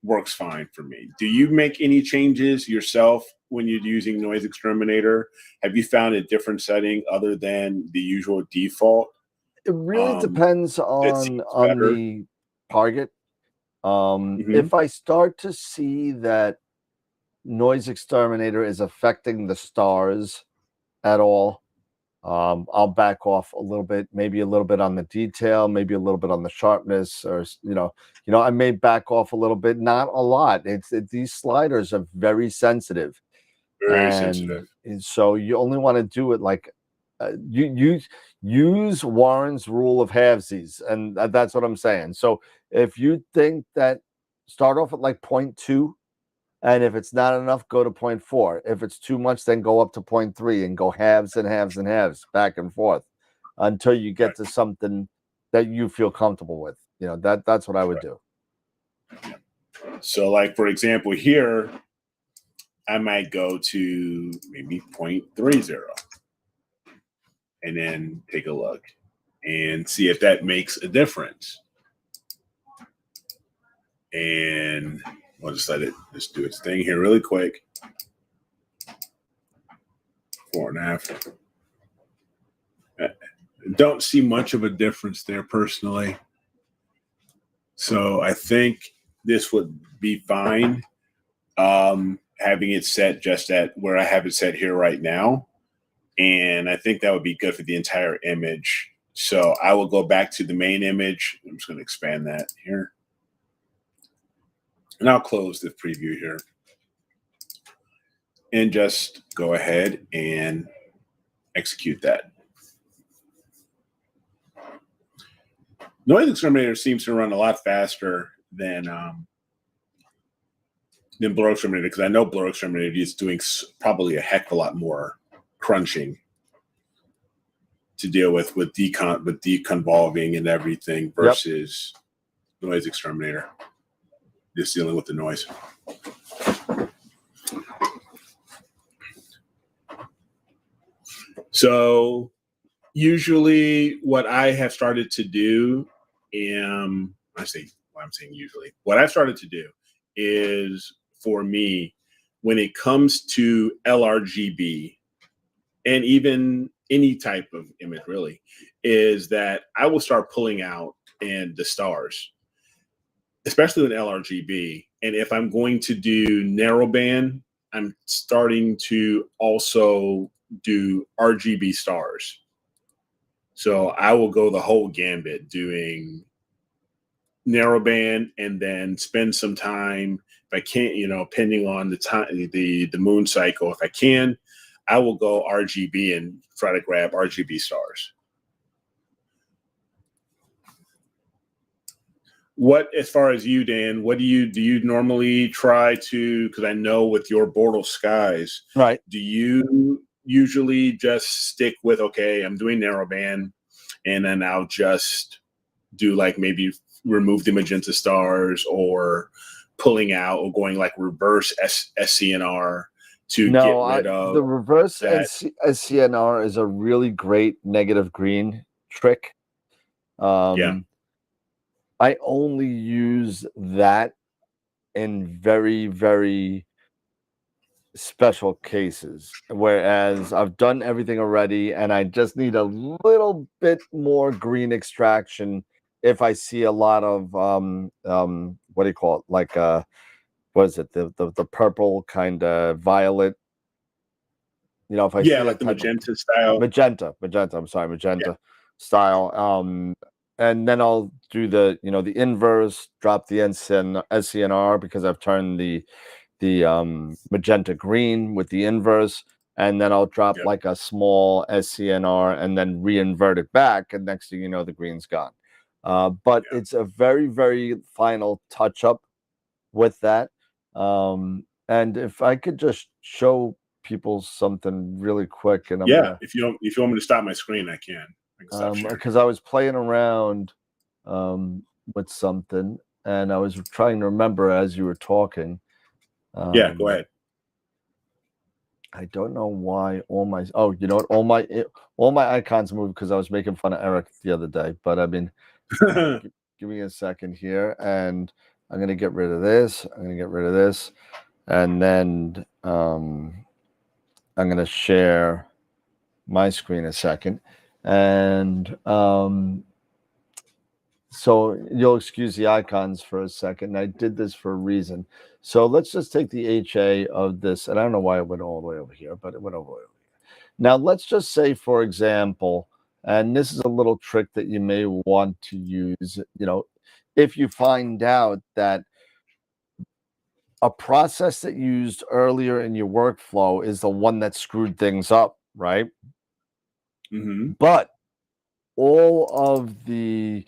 S5: works fine for me. Do you make any changes yourself when you're using Noise Exterminator? Have you found a different setting other than the usual default?
S2: It really depends on the target. If I start to see that Noise Exterminator is affecting the stars at all, I'll back off a little bit, maybe a little bit on the detail, maybe a little bit on the sharpness, or I may back off a little bit, not a lot. These sliders are very sensitive.
S5: Very sensitive.
S2: And so you only want to do it like you use Warren's rule of halvesies, and that's what I'm saying. So if you think that, start off at like 0.2, and if it's not enough, go to 0.4. If it's too much, then go up to 0.3 and go halves and halves and halves back and forth until you get to something that you feel comfortable with. That's what I would do.
S5: So like, for example, here, I might go to maybe 0.30 and then take a look and see if that makes a difference. And we'll just let it just do its thing here really quick. 4.5. Don't see much of a difference there personally. So I think this would be fine. Having it set just at where I have it set here right now. And I think that would be good for the entire image. So I will go back to the main image. I'm just going to expand that here. And I'll close the preview here. And just go ahead and execute that. Noise Exterminator seems to run a lot faster than Blur Exterminator, because I know Blur Exterminator is doing probably a heck of a lot more crunching to deal with deconvolving and everything versus Noise Exterminator. Just dealing with the noise. So usually what I have started to do, what I've started to do is, for me, when it comes to LRGB and even any type of image really, is that I will start pulling out and the stars, especially with LRGB. And if I'm going to do narrowband, I'm starting to also do RGB stars. So I will go the whole gambit doing narrowband and then spend some time, if I can't, depending on the time, the moon cycle, if I can, I will go RGB and try to grab RGB stars. What, as far as you, Dan, what do you normally try to, because I know with your Bortle skies,
S4: Right.
S5: do you usually just stick with, okay, I'm doing narrowband, and then I'll just do like maybe remove the magenta stars, or pulling out, or going like reverse SCNR to get rid of
S4: the reverse
S5: that?
S4: SCNR is a really great negative green trick.
S5: Yeah.
S4: I only use that in very, very special cases, whereas I've done everything already and I just need a little bit more green extraction if I see a lot of what do you call it, like what is it, the purple kind of violet, if I see
S5: like the magenta style.
S4: magenta, I'm sorry, magenta style, and then I'll do the inverse, drop the SCNR because I've turned the magenta green with the inverse, and then I'll drop like a small SCNR and then reinvert it back, and next thing you know, the green's gone. But it's a very, very final touch up with that. And if I could just show people something really quick, and
S5: if you want me to stop my screen, I can stop sharing.
S4: Because I was playing around with something, and I was trying to remember as you were talking.
S5: Go ahead.
S4: I don't know why all my all my icons moved because I was making fun of Eric the other day. But I mean, give me a second here, and I'm gonna get rid of this. I'm gonna get rid of this, and then I'm gonna share my screen a second, and so you'll excuse the icons for a second. I did this for a reason. So let's just take the HA of this, and I don't know why it went all the way over here, but it went all the way over here. Now let's just say, for example, and this is a little trick that you may want to use, if you find out that a process that you used earlier in your workflow is the one that screwed things up, right?
S5: Mm-hmm.
S4: But all of the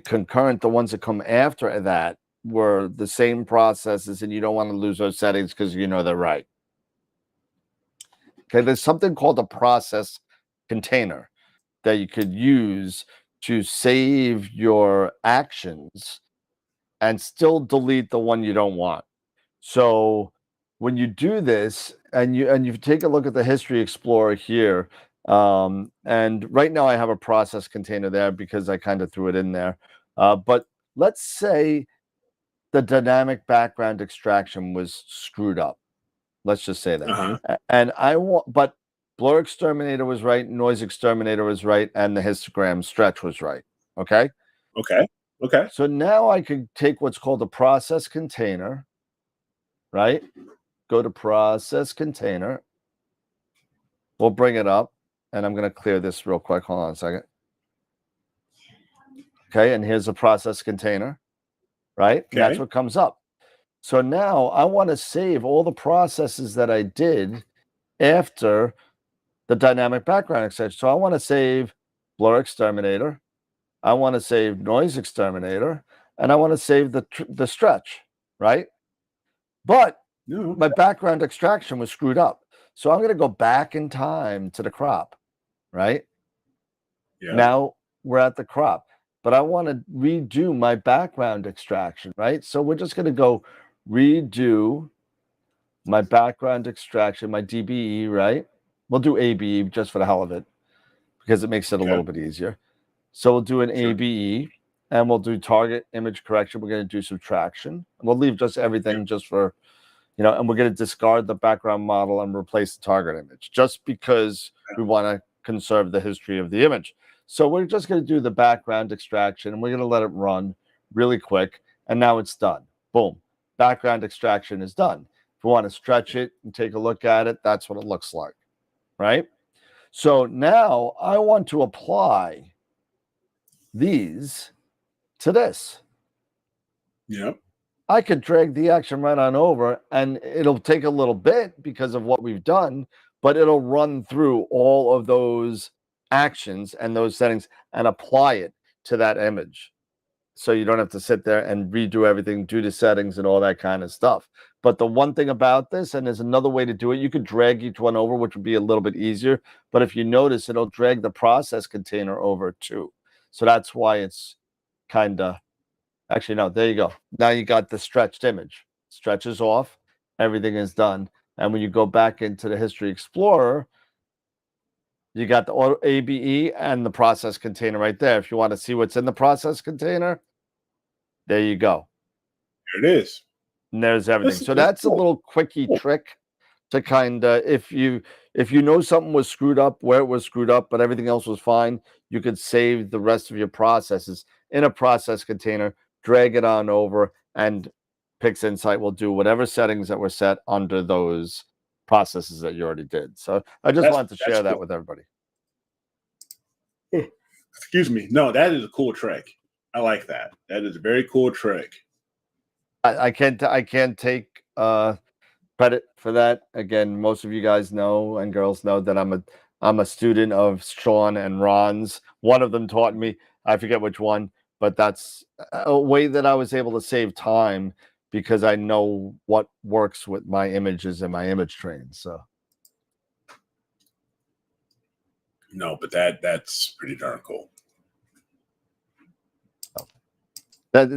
S4: concurrent, the ones that come after that, were the same processes, and you don't want to lose those settings because they're right. Okay, there's something called a process container that you could use to save your actions and still delete the one you don't want. So when you do this, and you take a look at the History Explorer here, and right now I have a process container there because I kind of threw it in there. But let's say the dynamic background extraction was screwed up. Let's just say that. And but Blur Exterminator was right, Noise Exterminator was right, and the histogram stretch was right. Okay. So now I could take what's called a process container, right? Go to process container. We'll bring it up, and I'm going to clear this real quick. Hold on a second. Okay, and here's a process container, right? And that's what comes up. So now I want to save all the processes that I did after the dynamic background extension. So I want to save Blur Exterminator. I want to save Noise Exterminator, and I want to save the stretch, right? But my background extraction was screwed up. So I'm going to go back in time to the crop, right? Now we're at the crop, but I want to redo my background extraction, right? So we're just going to go redo my background extraction, my DBE, right? We'll do ABE just for the hell of it because it makes it a little bit easier. So we'll do an ABE, and we'll do target image correction. We're going to do subtraction. We'll leave just everything just for, and we're going to discard the background model and replace the target image just because we want to conserve the history of the image. So we're just going to do the background extraction, and we're going to let it run really quick. And now it's done. Boom. Background extraction is done. If we want to stretch it and take a look at it, that's what it looks like, right? So now I want to apply these to this.
S5: Yep.
S4: I could drag the action right on over, and it'll take a little bit because of what we've done, but it'll run through all of those actions and those settings and apply it to that image. So you don't have to sit there and redo everything, do the settings and all that kind of stuff. But the one thing about this, and there's another way to do it, you could drag each one over, which would be a little bit easier. But if you notice, it'll drag the process container over too. So that's why it's kind of, actually, no, there you go. Now you got the stretched image. Stretches off, everything is done. And when you go back into the History Explorer, you got the auto ABE and the process container right there. If you want to see what's in the process container, there you go.
S5: There it is.
S4: And there's everything. So that's a little quickie trick to kind of, if you know something was screwed up, where it was screwed up, but everything else was fine, you could save the rest of your processes in a process container, drag it on over, and PixInsight will do whatever settings that were set under those processes that you already did. So I just wanted to share that
S5: cool
S4: with everybody.
S5: Excuse me. No, that is a cool trick. I like that. That is a very cool trick.
S4: I can't take credit for that. Again, most of you guys know and girls know that I'm a student of Sean and Ron's. One of them taught me, I forget which one, but that's a way that I was able to save time because I know what works with my images and my image train. So
S5: no, but that's pretty darn cool.
S4: That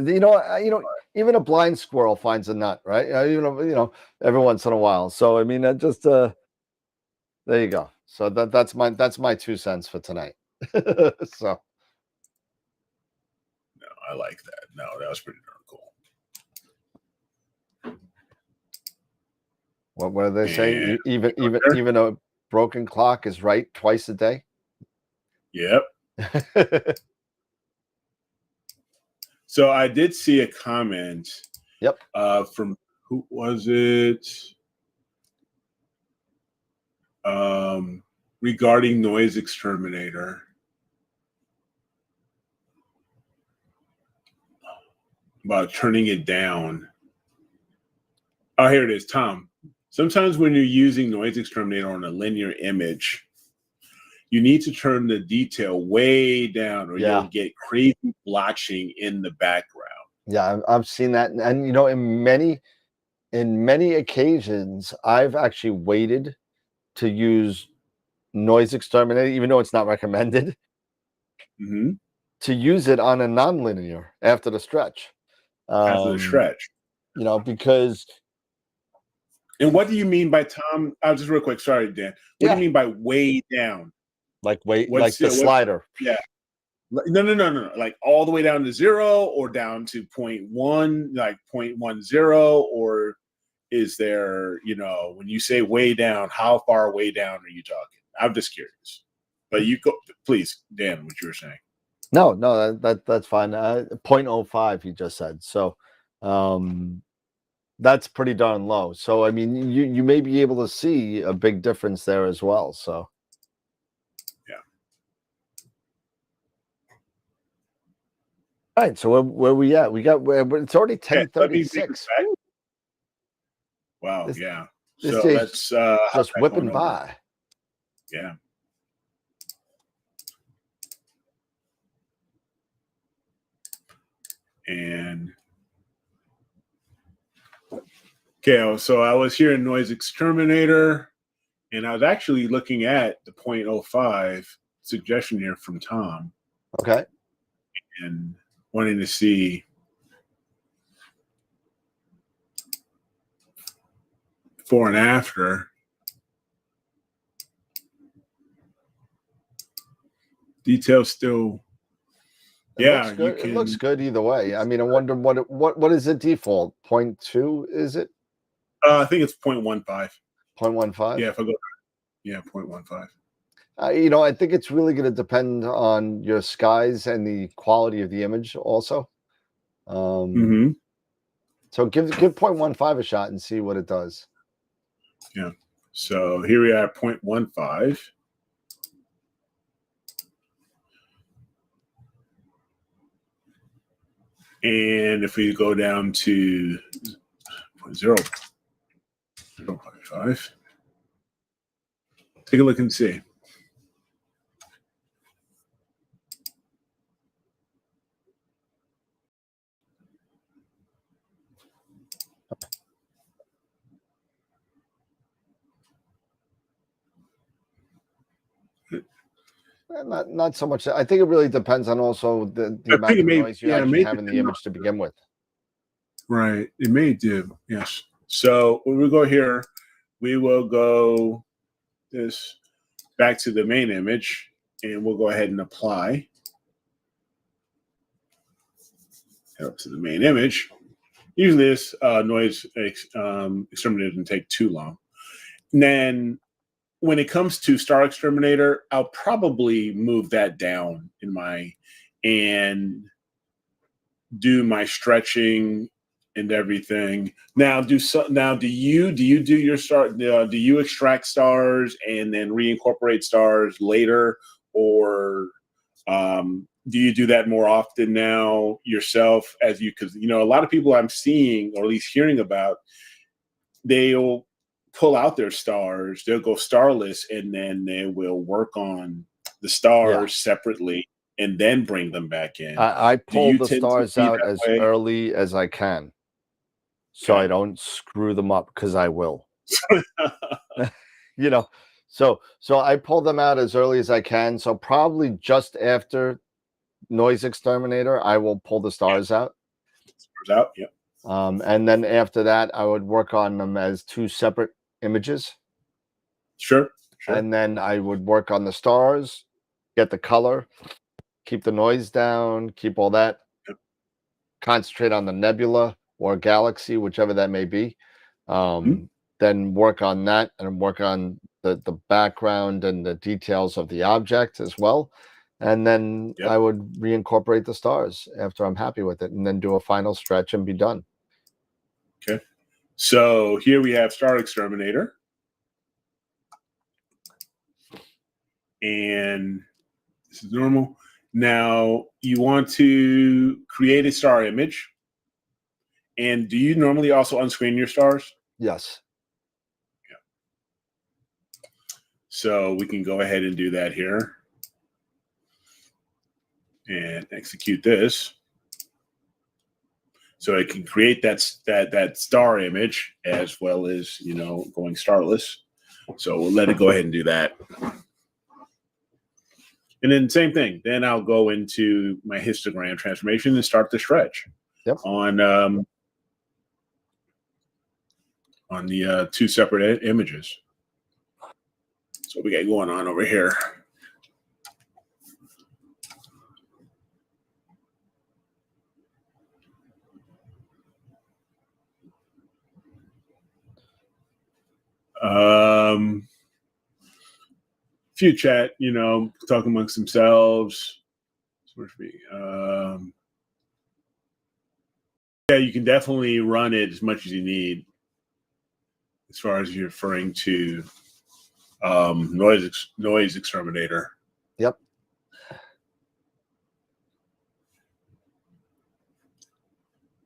S4: even a blind squirrel finds a nut, right? Every once in a while. So I mean, just there you go. So that's my 2 cents for tonight. So
S5: no, I like that. No, that was pretty darn cool.
S4: What do they say? Even a broken clock is right twice a day.
S5: Yep. So I did see a comment.
S4: Yep.
S5: From who was it? Regarding Noise Exterminator. About turning it down. Oh, here it is, Tom. Sometimes when you're using Noise Exterminator on a linear image, you need to turn the detail way down or you'll get crazy blotching in the background.
S4: Yeah, I've seen that. And in many occasions, I've actually waited to use Noise Exterminator, even though it's not recommended, to use it on a nonlinear after the stretch.
S5: After the stretch.
S4: Because...
S5: And what do you mean by, Tom? Just real quick. Sorry, Dan. What do you mean by way down?
S4: Like the slider.
S5: Yeah. No. Like all the way down to 0 or down to 0.1, like 0.10, or is there, when you say way down, how far way down are you talking? I'm just curious. But you go, please, Dan, what you were saying.
S4: No, that's fine. 0.05, he just said. So that's pretty darn low. So I mean, you may be able to see a big difference there as well. So
S5: yeah.
S4: All right. So where we at? It's already 10:36.
S5: Wow. Yeah.
S4: This
S5: so
S4: day's
S5: let's
S4: just whipping by.
S5: Yeah. And okay, so I was here in Noise Exterminator, and I was actually looking at the 0.05 suggestion here from Tom.
S4: Okay.
S5: And wanting to see before and after. Details still.
S4: Looks good. It looks good either way. I mean, I wonder what is the default? 0.2, is it?
S5: I think it's 0.15.
S4: 0.15?
S5: Yeah, if I go, 0.15.
S4: I think it's really going to depend on your skies and the quality of the image also.
S5: Mm-hmm.
S4: So give 0.15 a shot and see what it does.
S5: Yeah. So here we are at 0.15. And if we go down to 0.5, take a look and see.
S4: Not so much. I think it really depends on also the amount of noise you actually have in the image to begin with.
S5: Right. It may do. Yes. So when we go here, we will go this back to the main image, and we'll go ahead and apply. Head up to the main image. Usually this noise exterminator doesn't take too long. And then when it comes to Star Exterminator, I'll probably move that down and do my stretching and everything. Now, do you do your star? Do you extract stars and then reincorporate stars later, or do you do that more often now yourself? Because a lot of people I'm seeing, or at least hearing about, they'll pull out their stars, they'll go starless, and then they will work on the stars separately and then bring them back in.
S4: I pull the stars out as early as I can, so I don't screw them up, because I will. So I pull them out as early as I can. So probably just after Noise Exterminator, I will pull the stars out.
S5: Stars out, yeah.
S4: And then after that, I would work on them as two separate images.
S5: Sure.
S4: And then I would work on the stars, get the color, keep the noise down, keep all that, concentrate on the nebula or galaxy, whichever that may be. Then work on that and work on the background and the details of the object as well. And then I would reincorporate the stars after I'm happy with it, and then do a final stretch and be done.
S5: Okay. So here we have Star Exterminator. And this is normal. Now you want to create a star image. And do you normally also unscreen your stars?
S4: Yes.
S5: Yeah. So we can go ahead and do that here. And execute this. So it can create that star image as well as, going starless. So we'll let it go ahead and do that. And then same thing. Then I'll go into my histogram transformation and start the stretch on the two separate images. So we got going on over here. Few chat, talk amongst themselves. Yeah, you can definitely run it as much as you need. As far as you're referring to noise exterminator.
S4: Yep.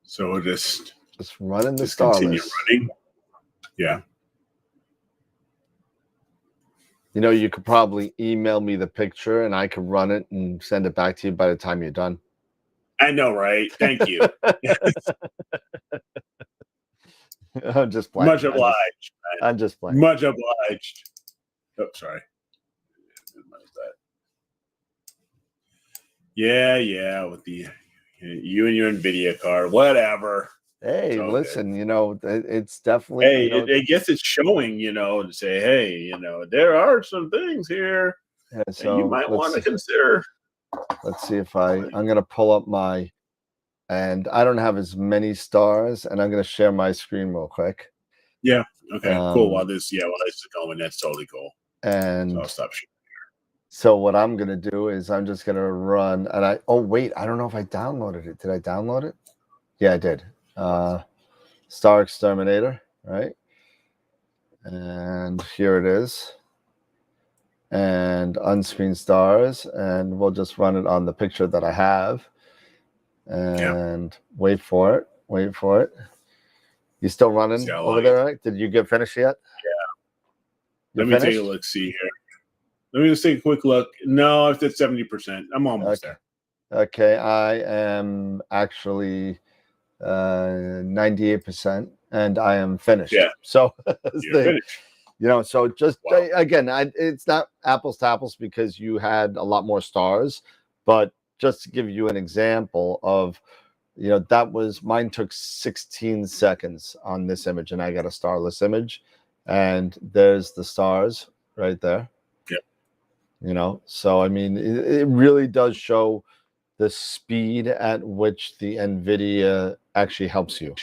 S5: So we'll just
S4: running the
S5: starless. Continue running. Yeah.
S4: You could probably email me the picture and I could run it and send it back to you by the time you're done.
S5: I know, right? Thank you.
S4: I'm just playing.
S5: Much obliged.
S4: I'm just playing.
S5: Much obliged. Oh, sorry. Yeah, with the you and your NVIDIA card, whatever.
S4: Hey, listen, it's definitely.
S5: Hey, I guess it's showing, to say, hey, there are some things here that you might want to consider.
S4: Let's see if I'm going to pull up and I don't have as many stars, and I'm going to share my screen real quick.
S5: Yeah. Okay. Cool. While
S4: Um,
S5: this is going, that's totally cool. So
S4: and
S5: I'll stop sharing.
S4: so what I'm gonna do is I'm just gonna run, and I don't know if I downloaded it. Did I download it? Yeah, I did. Star Exterminator, right? And here it is. And unscreen stars, and we'll just run it on the picture that I have. And wait for it. Wait for it. You still running over there, right? Did you get finished yet?
S5: Yeah. Let me take a look. See here. Let me just take a quick look. No, it's at 70%. I'm almost there.
S4: Okay, I am actually 98%, and I am finished.
S5: Yeah.
S4: So
S5: You're finished.
S4: you know, so just
S5: Wow.
S4: again, it's not apples to apples because you had a lot more stars, but just to give you an example of, you know, that was mine took 16 seconds on this image, and I got a starless image, and there's the stars right there.
S5: Yeah.
S4: You know, so I mean, it really does show the speed at which the NVIDIA actually helps you.